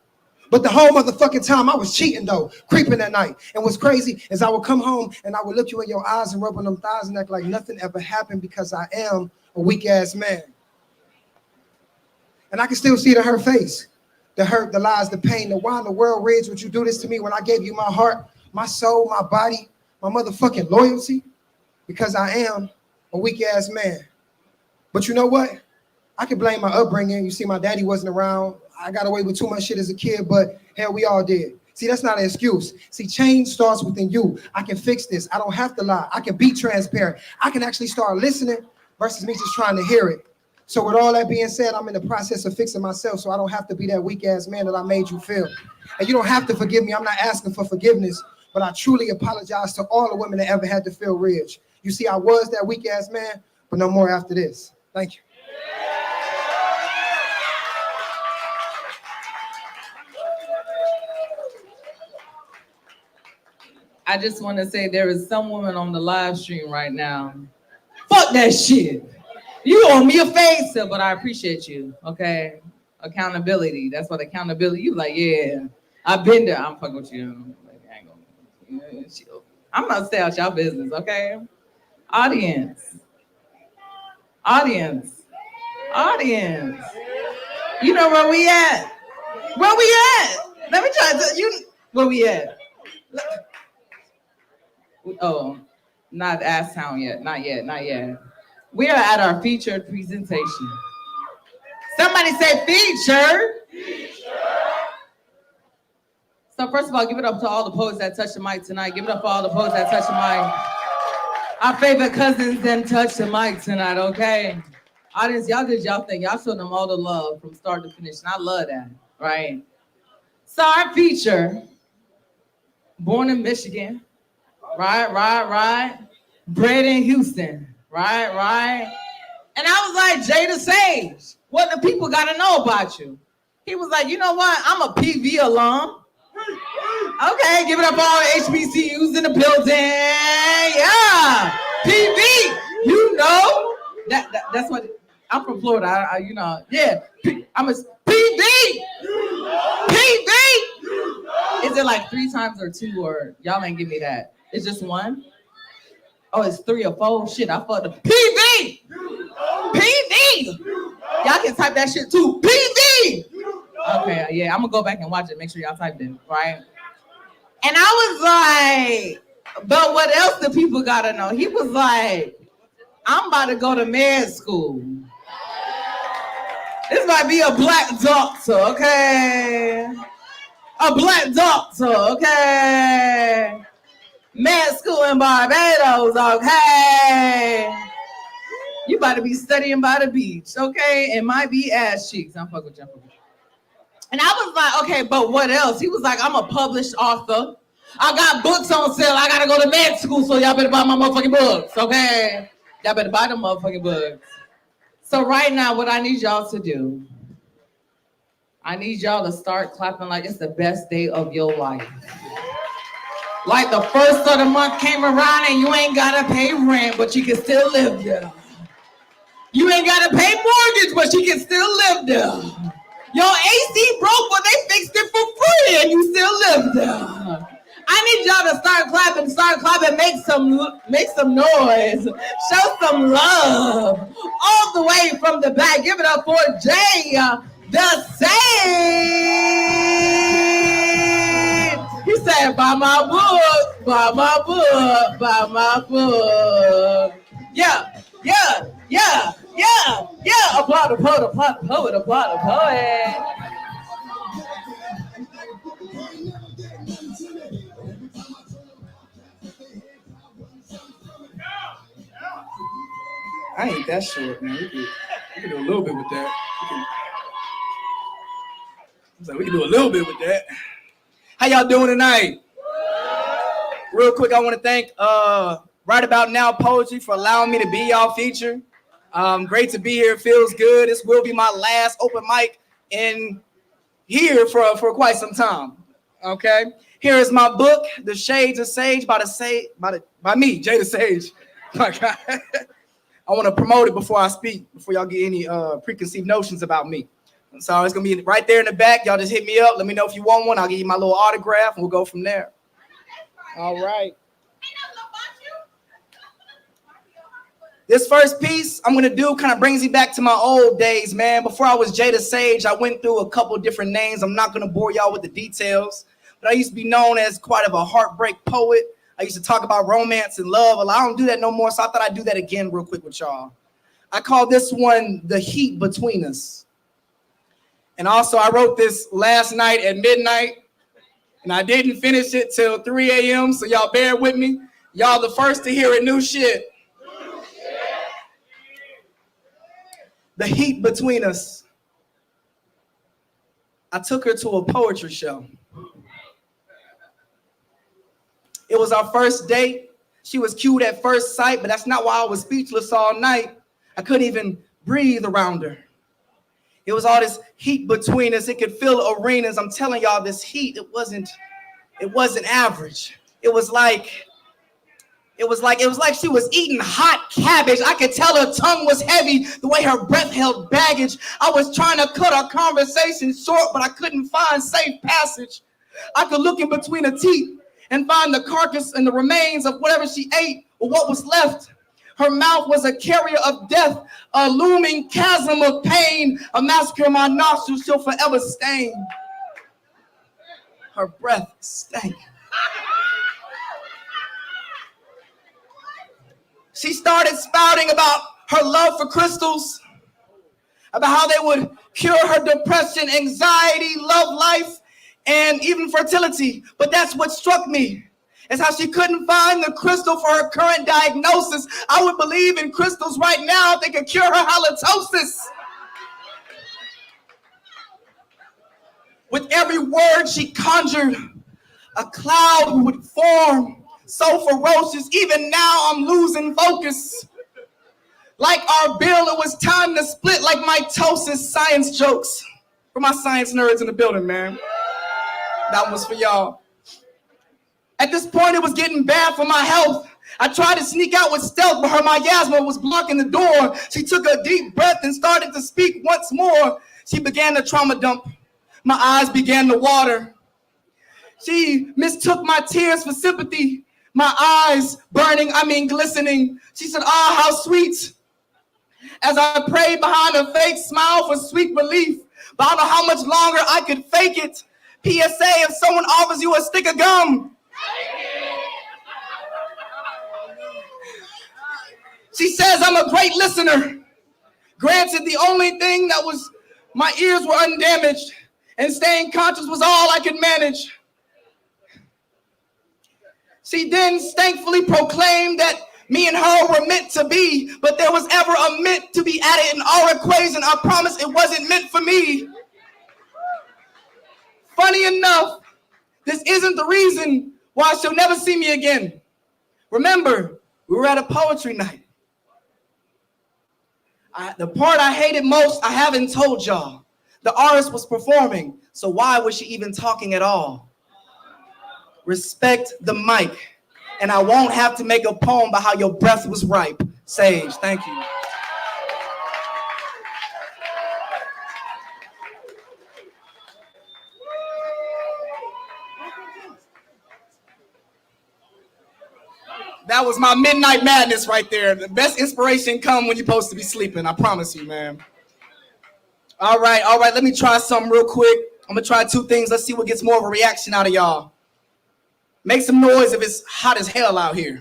But the whole motherfucking time I was cheating though, creeping at night. And what's crazy is I would come home and I would look you in your eyes and rub on them thighs and act like nothing ever happened because I am a weak ass man. And I can still see it in her face. The hurt, the lies, the pain, the why in the world, Reg, would you do this to me when I gave you my heart, my soul, my body, my motherfucking loyalty? Because I am a weak ass man. But you know what? I can blame my upbringing. You see, my daddy wasn't around. I got away with too much shit as a kid, but hell, we all did. See, that's not an excuse. See, change starts within you. I can fix this. I don't have to lie. I can be transparent. I can actually start listening versus me just trying to hear it. So with all that being said, I'm in the process of fixing myself so I don't have to be that weak ass man that I made you feel. And you don't have to forgive me. I'm not asking for forgiveness, but I truly apologize to all the women that ever had to feel Reg. You see, I was that weak ass man, but no more after this. Thank you. I just want to say there is some woman on the live stream right now. Fuck that shit. You owe me a favor, but I appreciate you, okay? Accountability. That's what accountability. You like, yeah, I've been there. I'm fucking with you. I'm not stay out y'all business, okay? Audience. You know where we at? Where we at? Let me try to tell you where we at. Oh, not Ass Town yet. Not yet. We are at our featured presentation. Somebody say featured. So first of all, give it up to all the poets that touched the mic tonight. Give it up for all the poets that touched the mic. Our favorite cousins then touched the mic tonight, okay? Audience, y'all did y'all thing. Y'all showed them all the love from start to finish, and I love that, right? So our feature, born in Michigan, right. Bred in Houston, right. And I was like, Jada Sage, what the people gotta know about you? He was like, you know what? I'm a PV alum. Okay, give it up all HBCUs in the building. Yeah, PV. You know that's what I'm from Florida. I you know, yeah. I'm a PV. Is it like 3 times or 2 or y'all ain't give me that? It's just 1? Oh, it's 3 or 4? Shit, I fucked up. PV! PV! Y'all can type that shit too. PV! Okay, yeah, I'm gonna go back and watch it. Make sure y'all typed it, right? And I was like, but what else do people gotta know? He was like, I'm about to go to med school. This might be a black doctor, okay? A black doctor, okay? Med school in Barbados, okay? You about to be studying by the beach, okay? It might be ass cheeks. I'm fucking with you. And I was like, okay, but what else? He was like, I'm a published author. I got books on sale. I gotta go to med school, so y'all better buy my motherfucking books, okay? Y'all better buy them motherfucking books. So right now, what I need y'all to do, I need y'all to start clapping like it's the best day of your life. Like the first of the month came around and you ain't gotta pay rent, but you can still live there. You ain't gotta pay mortgage, but you can still live there. Your AC broke, but they fixed it for free and you still live there. I need y'all to start clapping, make some noise, show some love, all the way from the back. Give it up for Jay the Sage. He said, buy my book, buy my book, buy my book. Yeah, yeah, yeah, yeah, yeah. Applaud the poet, applaud the poet, applaud the poet. I ain't that short, man. We can do a little bit with that. We can do a little bit with that. How y'all doing tonight? Real quick, I want to thank Right About Now Poetry for allowing me to be y'all feature. Great to be here. It feels good. This will be my last open mic in here for quite some time. Okay. Here is my book, The Shades of Sage by me, Jay the Sage. My God. I want to promote it before I speak, before y'all get any preconceived notions about me. So it's going to be right there in the back. Y'all just hit me up. Let me know if you want one. I'll give you my little autograph and we'll go from there. All right. This first piece I'm going to do kind of brings me back to my old days, man. Before I was Jay the Sage, I went through a couple different names. I'm not going to bore y'all with the details, but I used to be known as quite of a heartbreak poet. I used to talk about romance and love. Well, I don't do that no more, so I thought I'd do that again real quick with y'all. I call this one The Heat Between Us. And also, I wrote this last night at midnight, and I didn't finish it till 3 a.m., so y'all bear with me. Y'all the first to hear it, new shit. The heat between us. I took her to a poetry show. It was our first date. She was cute at first sight, but that's not why I was speechless all night. I couldn't even breathe around her. It was all this heat between us. It could fill arenas. I'm telling y'all, this heat, it wasn't average. It was like she was eating hot cabbage. I could tell her tongue was heavy, the way her breath held baggage. I was trying to cut our conversation short, but I couldn't find safe passage. I could look in between her teeth and find the carcass and the remains of whatever she ate or what was left. Her mouth was a carrier of death, a looming chasm of pain, a massacre my nostrils she'll forever stain. Her breath stank. She started spouting about her love for crystals, about how they would cure her depression, anxiety, love life, and even fertility. But that's what struck me, is how she couldn't find the crystal for her current diagnosis. I would believe in crystals right now if they could cure her halitosis. With every word she conjured, a cloud would form, so ferocious. Even now I'm losing focus. Like our bill, it was time to split like mitosis. Science jokes. For my science nerds in the building, man. That one was for y'all. At this point, it was getting bad for my health. I tried to sneak out with stealth, but her miasma was blocking the door. She took a deep breath and started to speak once more. She began to trauma dump. My eyes began to water. She mistook my tears for sympathy. My eyes burning, glistening. She said, "Ah, how sweet." As I prayed behind a fake smile for sweet relief. But I don't know how much longer I could fake it. PSA, if someone offers you a stick of gum. She says I'm a great listener. Granted, the only thing that was my ears were undamaged, and staying conscious was all I could manage. She then thankfully proclaimed that me and her were meant to be, but there was ever a meant to be added in our equation. I promise it wasn't meant for me. Funny enough, this isn't the reason why she'll never see me again. Remember, we were at a poetry night. The part I hated most, I haven't told y'all. The artist was performing, so why was she even talking at all? Respect the mic, and I won't have to make a poem about how your breath was ripe. Sage, thank you. That was my midnight madness right there. The best inspiration come when you're supposed to be sleeping. I promise you, man. All right. Let me try something real quick. I'm gonna try two things. Let's see what gets more of a reaction out of y'all. Make some noise if it's hot as hell out here.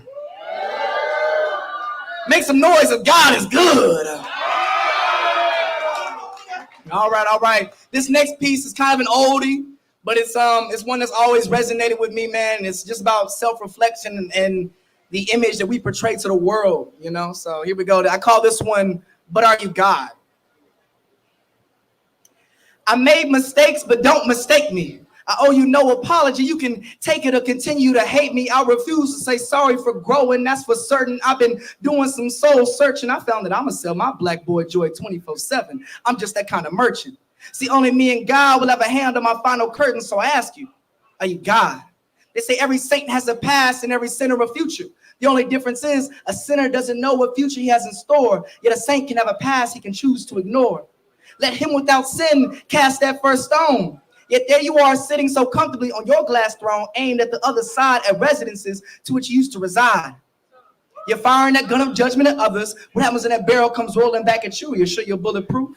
Make some noise if God is good. All right. This next piece is kind of an oldie, but it's one that's always resonated with me, man. It's just about self-reflection and the image that we portray to the world, you know? So here we go. I call this one, But Are You God? I made mistakes, but don't mistake me. I owe you no apology. You can take it or continue to hate me. I refuse to say sorry for growing. That's for certain. I've been doing some soul searching. I found that I'm going to sell my black boy joy 24/7. I'm just that kind of merchant. See, only me and God will have a hand on my final curtain. So I ask you, are you God? They say every saint has a past and every sinner a future. The only difference is a sinner doesn't know what future he has in store. Yet a saint can have a past he can choose to ignore. Let him without sin cast that first stone. Yet there you are sitting so comfortably on your glass throne, aimed at the other side at residences to which you used to reside. You're firing that gun of judgment at others. What happens when that barrel comes rolling back at you? You're sure you're bulletproof?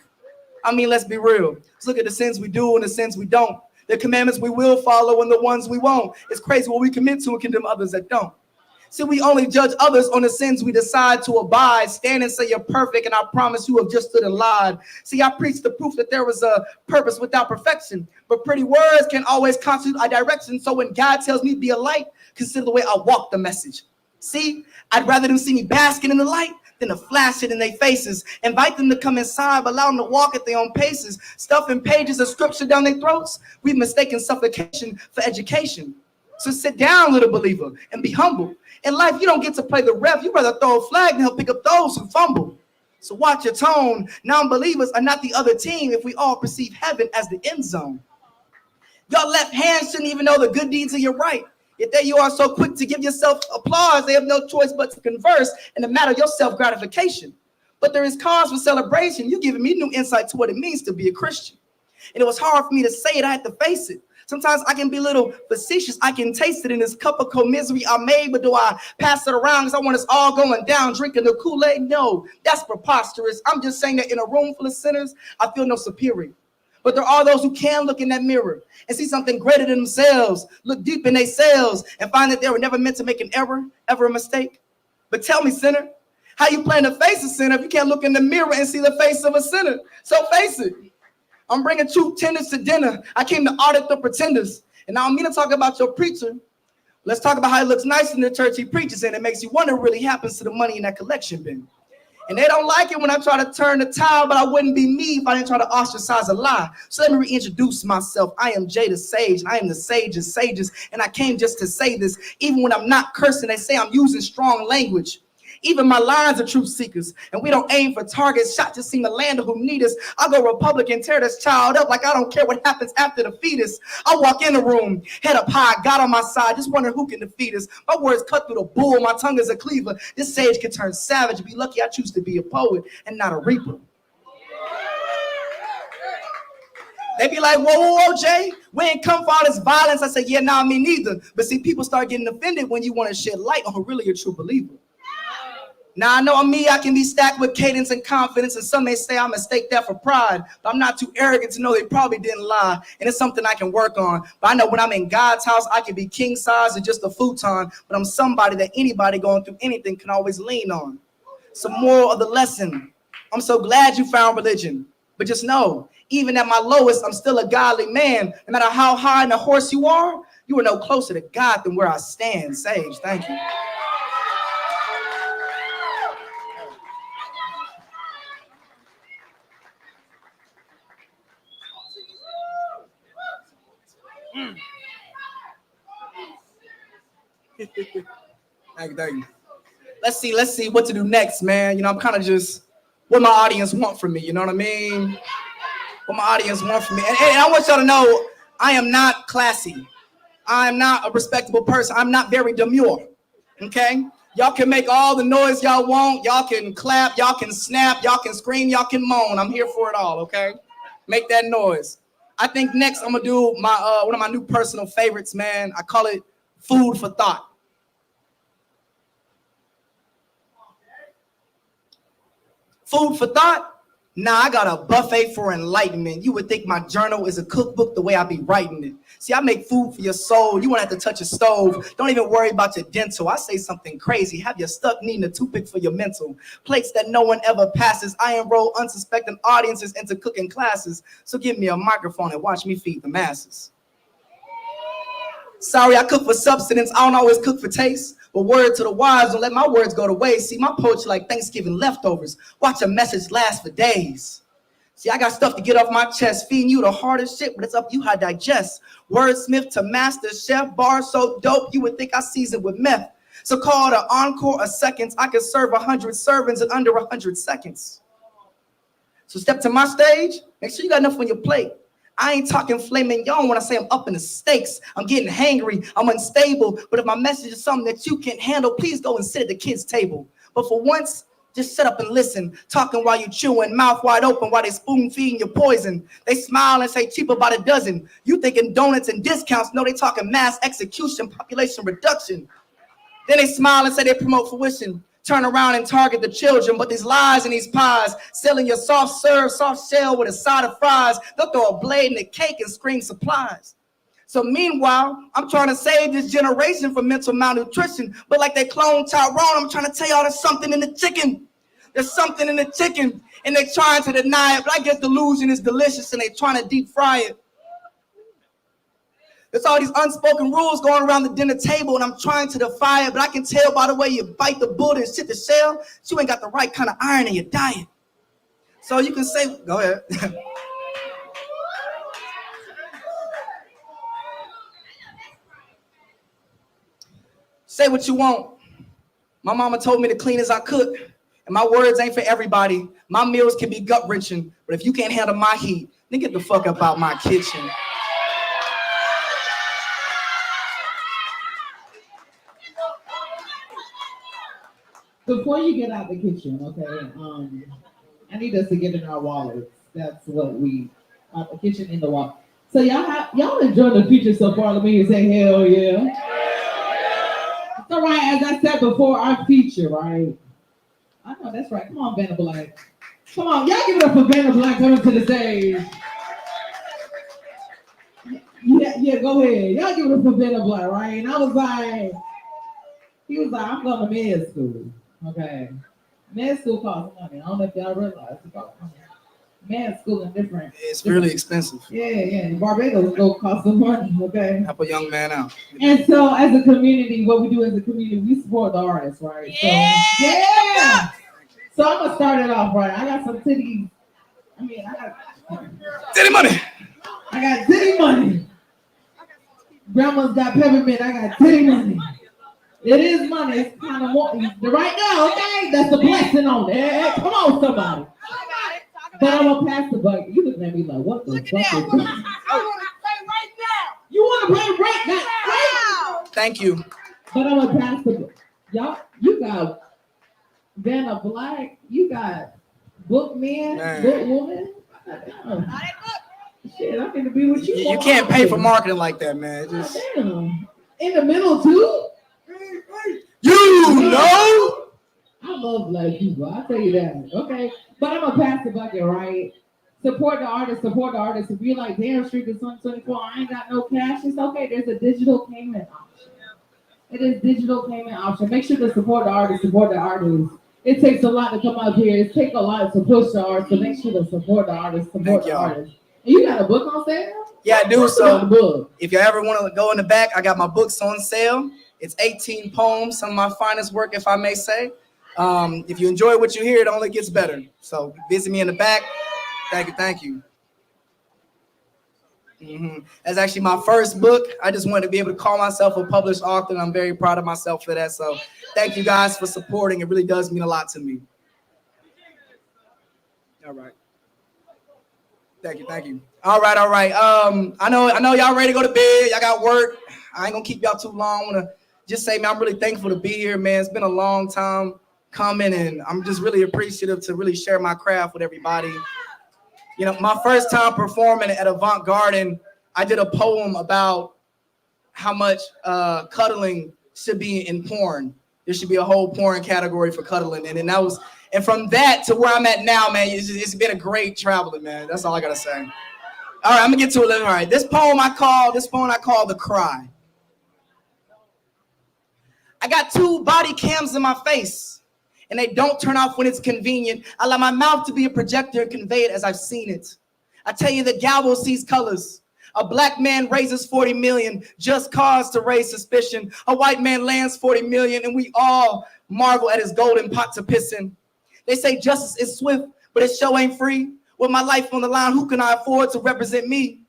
I mean, let's be real. Let's look at the sins we do and the sins we don't. The commandments we will follow and the ones we won't. It's crazy what we commit to and condemn others that don't. See, we only judge others on the sins we decide to abide. Stand and say you're perfect, and I promise you have just stood and lied. See, I preach the proof that there was a purpose without perfection, but pretty words can always constitute a direction. So when God tells me be a light, consider the way I walk the message. See, I'd rather them see me basking in the light than to flash it in their faces. Invite them to come inside, but allow them to walk at their own paces. Stuffing pages of scripture down their throats, we've mistaken suffocation for education. So sit down, little believer, and be humble. In life, you don't get to play the ref. You rather throw a flag than help pick up those who fumble. So watch your tone. Non-believers are not the other team if we all perceive heaven as the end zone. Your left hand shouldn't even know the good deeds of your right. Yet there you are so quick to give yourself applause, they have no choice but to converse in the matter of your self-gratification. But there is cause for celebration. You're giving me new insight to what it means to be a Christian. And it was hard for me to say it. I had to face it. Sometimes I can be a little facetious. I can taste it in this cup of cold-misery I made, but do I pass it around because I want us all going down, drinking the Kool-Aid? No, that's preposterous. I'm just saying that in a room full of sinners, I feel no superior. But there are those who can look in that mirror and see something greater than themselves, look deep in their selves and find that they were never meant to make an error, ever a mistake. But tell me, sinner, how you plan to face a sinner if you can't look in the mirror and see the face of a sinner? So face it. I'm bringing true tenders to dinner. I came to audit the pretenders. And I don't mean to talk about your preacher. Let's talk about how he looks nice in the church he preaches in. It makes you wonder what really happens to the money in that collection bin. And they don't like it when I try to turn the towel, but I wouldn't be me if I didn't try to ostracize a lie. So let me reintroduce myself. I am Jay the Sage, and I am the sage of sages. And I came just to say this. Even when I'm not cursing, they say I'm using strong language. Even my lines are truth seekers, and we don't aim for targets. Shot to see the land who need us. I go Republican, tear this child up like I don't care what happens after the fetus. I walk in the room, head up high, God on my side, just wondering who can defeat us. My words cut through the bull, my tongue is a cleaver. This sage can turn savage. Be lucky I choose to be a poet and not a reaper. They be like, whoa, Jay, we ain't come for all this violence. I said, yeah, nah, me neither. But see, people start getting offended when you want to shed light on who really a true believer. Now, I know me, I can be stacked with cadence and confidence, and some may say I mistake that for pride, but I'm not too arrogant to know they probably didn't lie, and it's something I can work on. But I know when I'm in God's house, I can be king size or just a futon, but I'm somebody that anybody going through anything can always lean on. Some moral of the lesson. I'm so glad you found religion, but just know, even at my lowest, I'm still a godly man. No matter how high in the horse you are no closer to God than where I stand. Sage, thank you. Thank you. Let's see what to do next, man. You know, I'm kind of just what my audience want from me. You know what I mean? What my audience want from me. And I want y'all to know, I am not classy. I'm not a respectable person. I'm not very demure. Okay? Y'all can make all the noise y'all want. Y'all can clap. Y'all can snap. Y'all can scream. Y'all can moan. I'm here for it all. Okay? Make that noise. I think next I'm gonna do my one of my new personal favorites, man. I call it food for thought. Food for thought? Nah, I got a buffet for enlightenment. You would think my journal is a cookbook the way I be writing it. See, I make food for your soul. You won't have to touch a stove. Don't even worry about your dental. I say something crazy. Have you stuck needing a toothpick for your mental. Plates that no one ever passes. I enroll unsuspecting audiences into cooking classes. So give me a microphone and watch me feed the masses. Sorry, I cook for substance. I don't always cook for taste. But word to the wise, don't let my words go to waste. See, my poetry like Thanksgiving leftovers. Watch a message last for days. See, I got stuff to get off my chest, feeding you the hardest shit, but it's up to you how to digest. Wordsmith to master chef, bar so dope, you would think I seasoned with meth. So call it an encore of seconds. I can serve 100 servings in under 100 seconds. So step to my stage, make sure you got enough on your plate. I ain't talking filet mignon when I say I'm up in the stakes. I'm getting hangry, I'm unstable. But if my message is something that you can't handle, please go and sit at the kids' table. But for once, just shut up and listen. Talking while you chewing, mouth wide open while they spoon feeding you poison. They smile and say cheaper by the dozen. You thinking donuts and discounts, no, they talking mass execution, population reduction. Then they smile and say they promote fruition. Turn around and target the children, but these lies and these pies, selling your soft serve, soft shell with a side of fries, they'll throw a blade in the cake and scream supplies. So meanwhile, I'm trying to save this generation from mental malnutrition, but like they clone Tyrone, I'm trying to tell y'all there's something in the chicken. There's something in the chicken, and they're trying to deny it, but I guess delusion is delicious, and they're trying to deep fry it. There's all these unspoken rules going around the dinner table, and I'm trying to defy it, but I can tell by the way you bite the bullet and shit the shell, you ain't got the right kind of iron in your diet. So you can say, go ahead. Say what you want. My mama told me to clean as I cook, and my words ain't for everybody. My meals can be gut-wrenching, but if you can't handle my heat, then get the fuck up out my kitchen. Before you get out the kitchen, okay, I need us to get in our wallets. That's what we, out the kitchen in the wallet. So y'all enjoy the feature so far. Let me say hell yeah. It's all right, as I said before, our feature, right? I know that's right. Come on, Vanna Black. Come on, y'all give it up for Vanna Black coming to the stage. Yeah, go ahead. Y'all give it up for Vanna Black, right? And I was like, he was like, I'm going to med school. Okay. Med school costs money. I don't know if y'all realize it costs money. Med school is different. It's really expensive. Yeah. In Barbados, it'll cost some money, okay? Help a young man out. And so as a community, what we do as a community, we support the artists, right? Yeah! So I'm going to start it off, right? I got some titties. I got... Titty money! I got titty money. Grandma's got peppermint. I got titty money. It is money. It's kind of more right now, okay? That's the blessing on it. Come on, somebody. But I'm gonna pass the bucket. You looking at me like, what the fuck is this? I want to play right now. You want to play right now? Thank you. But I'm gonna pass the bucket. Y'all, you got Vanna Black. You got Bookman, Bookwoman. Shit, I need to be with you. You can't pay for marketing like that, man. Just Damn. In the middle too. you know. I love black people. I'll tell you that. Okay, but I'm a pass the bucket, right? Support the artist. Support the artist. If you're like, damn, Street is 2024, I ain't got no cash. It's okay. There's a digital payment option. It is digital payment option. Make sure to support the artist. Support the artist. It takes a lot to come up here. It takes a lot to push the artist. So make sure to support the artist. Support the artist. And you got a book on sale? Yeah, I do. What's the So book? if you ever want to go in the back, I got my books on sale. It's 18 poems, some of my finest work, if I may say. If you enjoy what you hear, it only gets better. So visit me in the back. Thank you. That's actually my first book. I just wanted to be able to call myself a published author, and I'm very proud of myself for that. So thank you guys for supporting. It really does mean a lot to me. All right. Thank you. All right. I know y'all ready to go to bed. Y'all got work. I ain't gonna keep y'all too long. I wanna just say, man, I'm really thankful to be here, man. It's been a long time coming, and I'm just really appreciative to really share my craft with everybody. You know, my first time performing at Avant Garden, I did a poem about how much cuddling should be in porn. There should be a whole porn category for cuddling, and from that to where I'm at now, man, it's been a great traveling, man. That's all I gotta say. All right, I'm gonna get to it. All right, this poem I call The Cry. I got 2 body cams in my face, and they don't turn off when it's convenient. I allow my mouth to be a projector and convey it as I've seen it. I tell you, the gavel sees colors. A black man raises 40 million, just cause to raise suspicion. A white man lands 40 million, and we all marvel at his golden pot to piss in. They say justice is swift, but it show ain't free. With my life on the line, who can I afford to represent me?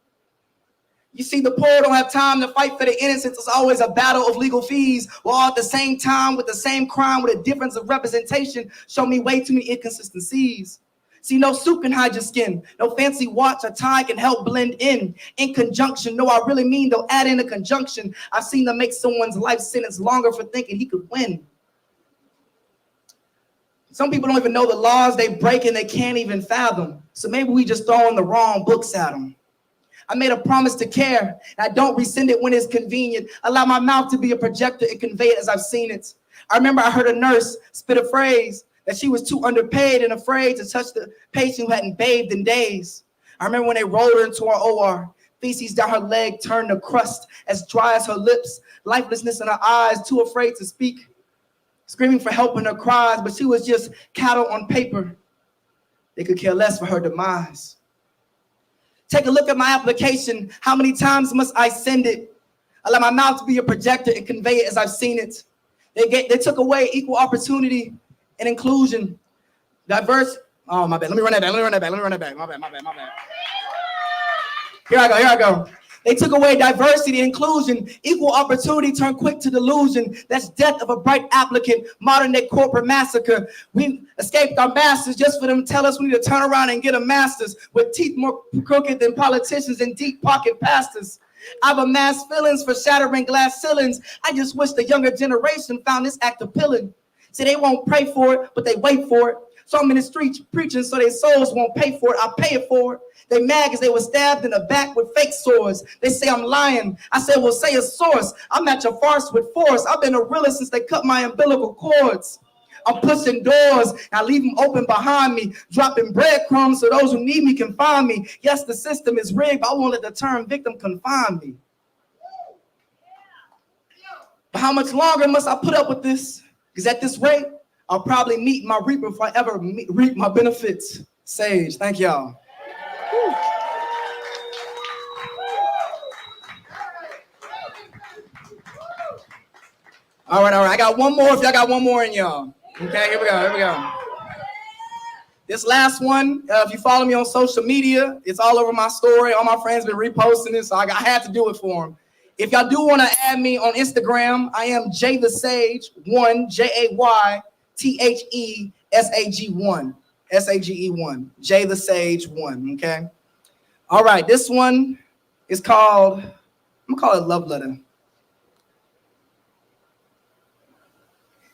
You see, the poor don't have time to fight for the innocence. It's always a battle of legal fees, while at the same time, with the same crime, with a difference of representation, show me way too many inconsistencies. See, no suit can hide your skin. No fancy watch or tie can help blend in. In conjunction, no, I really mean they'll add in a conjunction. I've seen them make someone's life sentence longer for thinking he could win. Some people don't even know the laws they break and they can't even fathom. So maybe we just throwing the wrong books at them. I made a promise to care, and I don't rescind it when it's convenient. Allow my mouth to be a projector and convey it as I've seen it. I remember I heard a nurse spit a phrase that she was too underpaid and afraid to touch the patient who hadn't bathed in days. I remember when they rolled her into our OR, feces down her leg turned to crust, as dry as her lips, lifelessness in her eyes, too afraid to speak, screaming for help in her cries, but she was just cattle on paper. They could care less for her demise. Take a look at my application. How many times must I send it? Allow my mouth to be a projector and convey it as I've seen it. They took away equal opportunity and inclusion. Diverse. Oh, my bad. Let me run that back. My bad. Here I go. They took away diversity, inclusion, equal opportunity turned quick to delusion. That's death of a bright applicant, modern day corporate massacre. We escaped our masters just for them to tell us we need to turn around and get a master's with teeth more crooked than politicians and deep pocket pastors. I've amassed feelings for shattering glass ceilings. I just wish the younger generation found this act appealing. See, they won't pray for it, but they wait for it. So I'm in the streets preaching so their souls won't pay for it. I'll pay it for it. They mad because they were stabbed in the back with fake swords. They say I'm lying. I said, well, say a source. I'm at your farce with force. I've been a realist since they cut my umbilical cords. I'm pushing doors. I leave them open behind me, dropping breadcrumbs so those who need me can find me. Yes, the system is rigged, but I won't let the term victim confine me. But how much longer must I put up with this? Because at this rate, I'll probably meet my reaper if I ever reap my benefits. Sage, thank y'all. All right. I got one more if y'all got one more in y'all. Okay, here we go. This last one, if you follow me on social media, it's all over my story. All my friends been reposting it, so I had to do it for them. If y'all do want to add me on Instagram, I am Jay the Sage 1, JayTheSage1, SAGE1, Jay the Sage 1. Okay. All right, this one is called, I'm gonna call it Love Letter.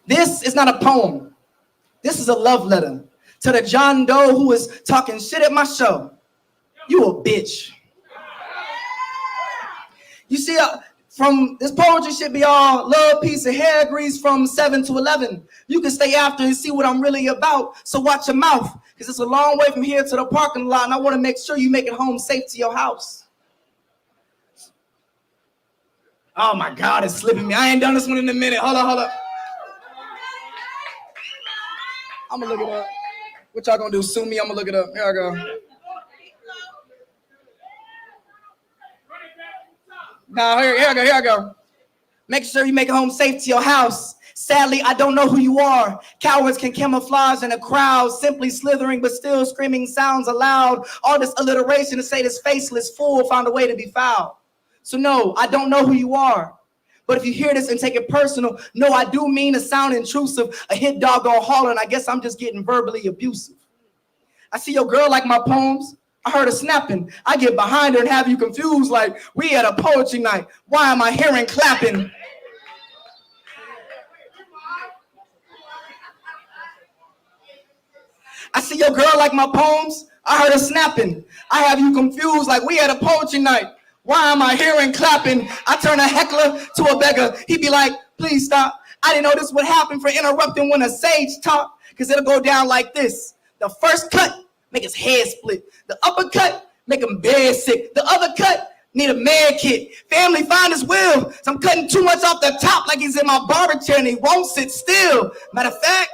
This is not a poem. This is a love letter to the John Doe who is talking shit at my show. You a bitch. You see, from this poetry should be all love, peace, and hair grease from 7 to 11. You can stay after and see what I'm really about. So watch your mouth, because it's a long way from here to the parking lot, and I want to make sure you make it home safe to your house. Oh my God, it's slipping me. I ain't done this one in a minute. Hold up. I'm gonna look it up. What y'all gonna do? Sue me? I'm gonna look it up. Here I go. Now, here I go. Make sure you make it home safe to your house. Sadly, I don't know who you are. Cowards can camouflage in a crowd, simply slithering but still screaming sounds aloud. All this alliteration to say this faceless fool found a way to be foul. So no, I don't know who you are. But if you hear this and take it personal, no, I do mean to sound intrusive. A hit dog on hollering, I guess I'm just getting verbally abusive. I see your girl like my poems. I heard her snapping. I get behind her and have you confused like we at a poetry night. Why am I hearing clapping? I see your girl like my poems. I heard her snapping. I have you confused like we at a poetry night. Why am I hearing clapping? I turn a heckler to a beggar. He'd be like, please stop. I didn't know this would happen for interrupting when a sage talk, because it'll go down like this. The first cut, make his head split. The uppercut, make him bed sick. The other cut, need a med kit. Family find his will. So I'm cutting too much off the top like he's in my barber chair and he won't sit still. Matter of fact,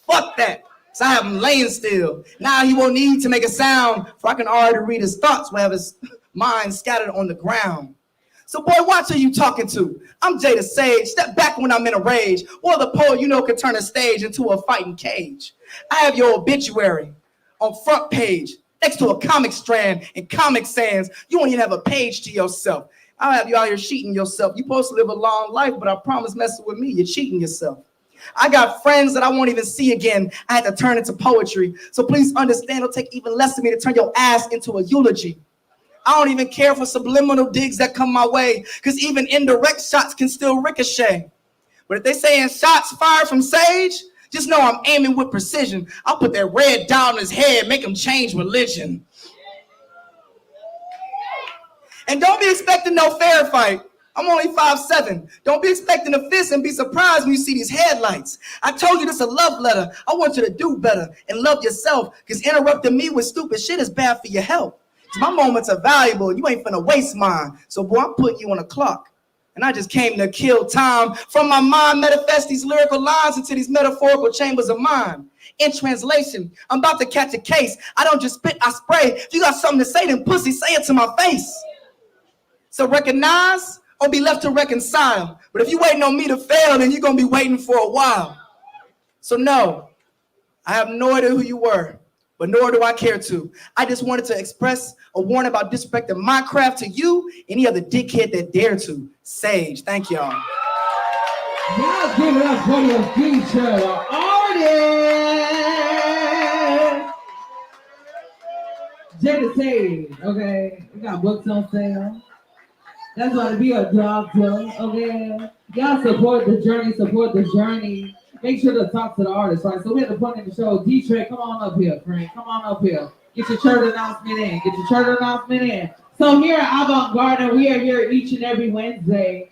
fuck that. So I have him laying still. Now he won't need to make a sound, for I can already read his thoughts wherever his mind scattered on the ground. So boy, watch who you talking to. I'm Jada Sage. Step back when I'm in a rage. Or the poet you know can turn a stage into a fighting cage. I have your obituary on front page next to a comic strand and Comic Sans. You won't even have a page to yourself. I'll have you out here cheating yourself. You're supposed to live a long life, but I promise messing with me, you're cheating yourself. I got friends that I won't even see again. I had to turn into poetry. So please understand, it'll take even less of me to turn your ass into a eulogy. I don't even care for subliminal digs that come my way, because even indirect shots can still ricochet. But if they saying shots fired from Sage, just know I'm aiming with precision. I'll put that red dot on his head, make him change religion. And don't be expecting no fair fight. I'm only 5'7". Don't be expecting a fist and be surprised when you see these headlights. I told you this is a love letter. I want you to do better and love yourself, because interrupting me with stupid shit is bad for your health. My moments are valuable. You ain't finna waste mine. So boy, I'm putting you on a clock. And I just came to kill time. From my mind, manifest these lyrical lines into these metaphorical chambers of mine. In translation, I'm about to catch a case. I don't just spit, I spray. If you got something to say, then pussy, say it to my face. So recognize or be left to reconcile. But if you waiting on me to fail, then you're gonna be waiting for a while. So no, I have no idea who you were, but nor do I care to. I just wanted to express a warning about disrespecting my craft to you, any other dickhead that dare to. Sage, thank y'all. Now give it up for your future artist, Jada Sage. Okay, we got books on sale. That's why to be a doctor. Okay, y'all support the journey. Make sure to talk to the artist, right? So we had the point in the show. D-Trey, come on up here, friend. Come on up here. Get your church announcement in. So here at Avant Garden, we are here each and every Wednesday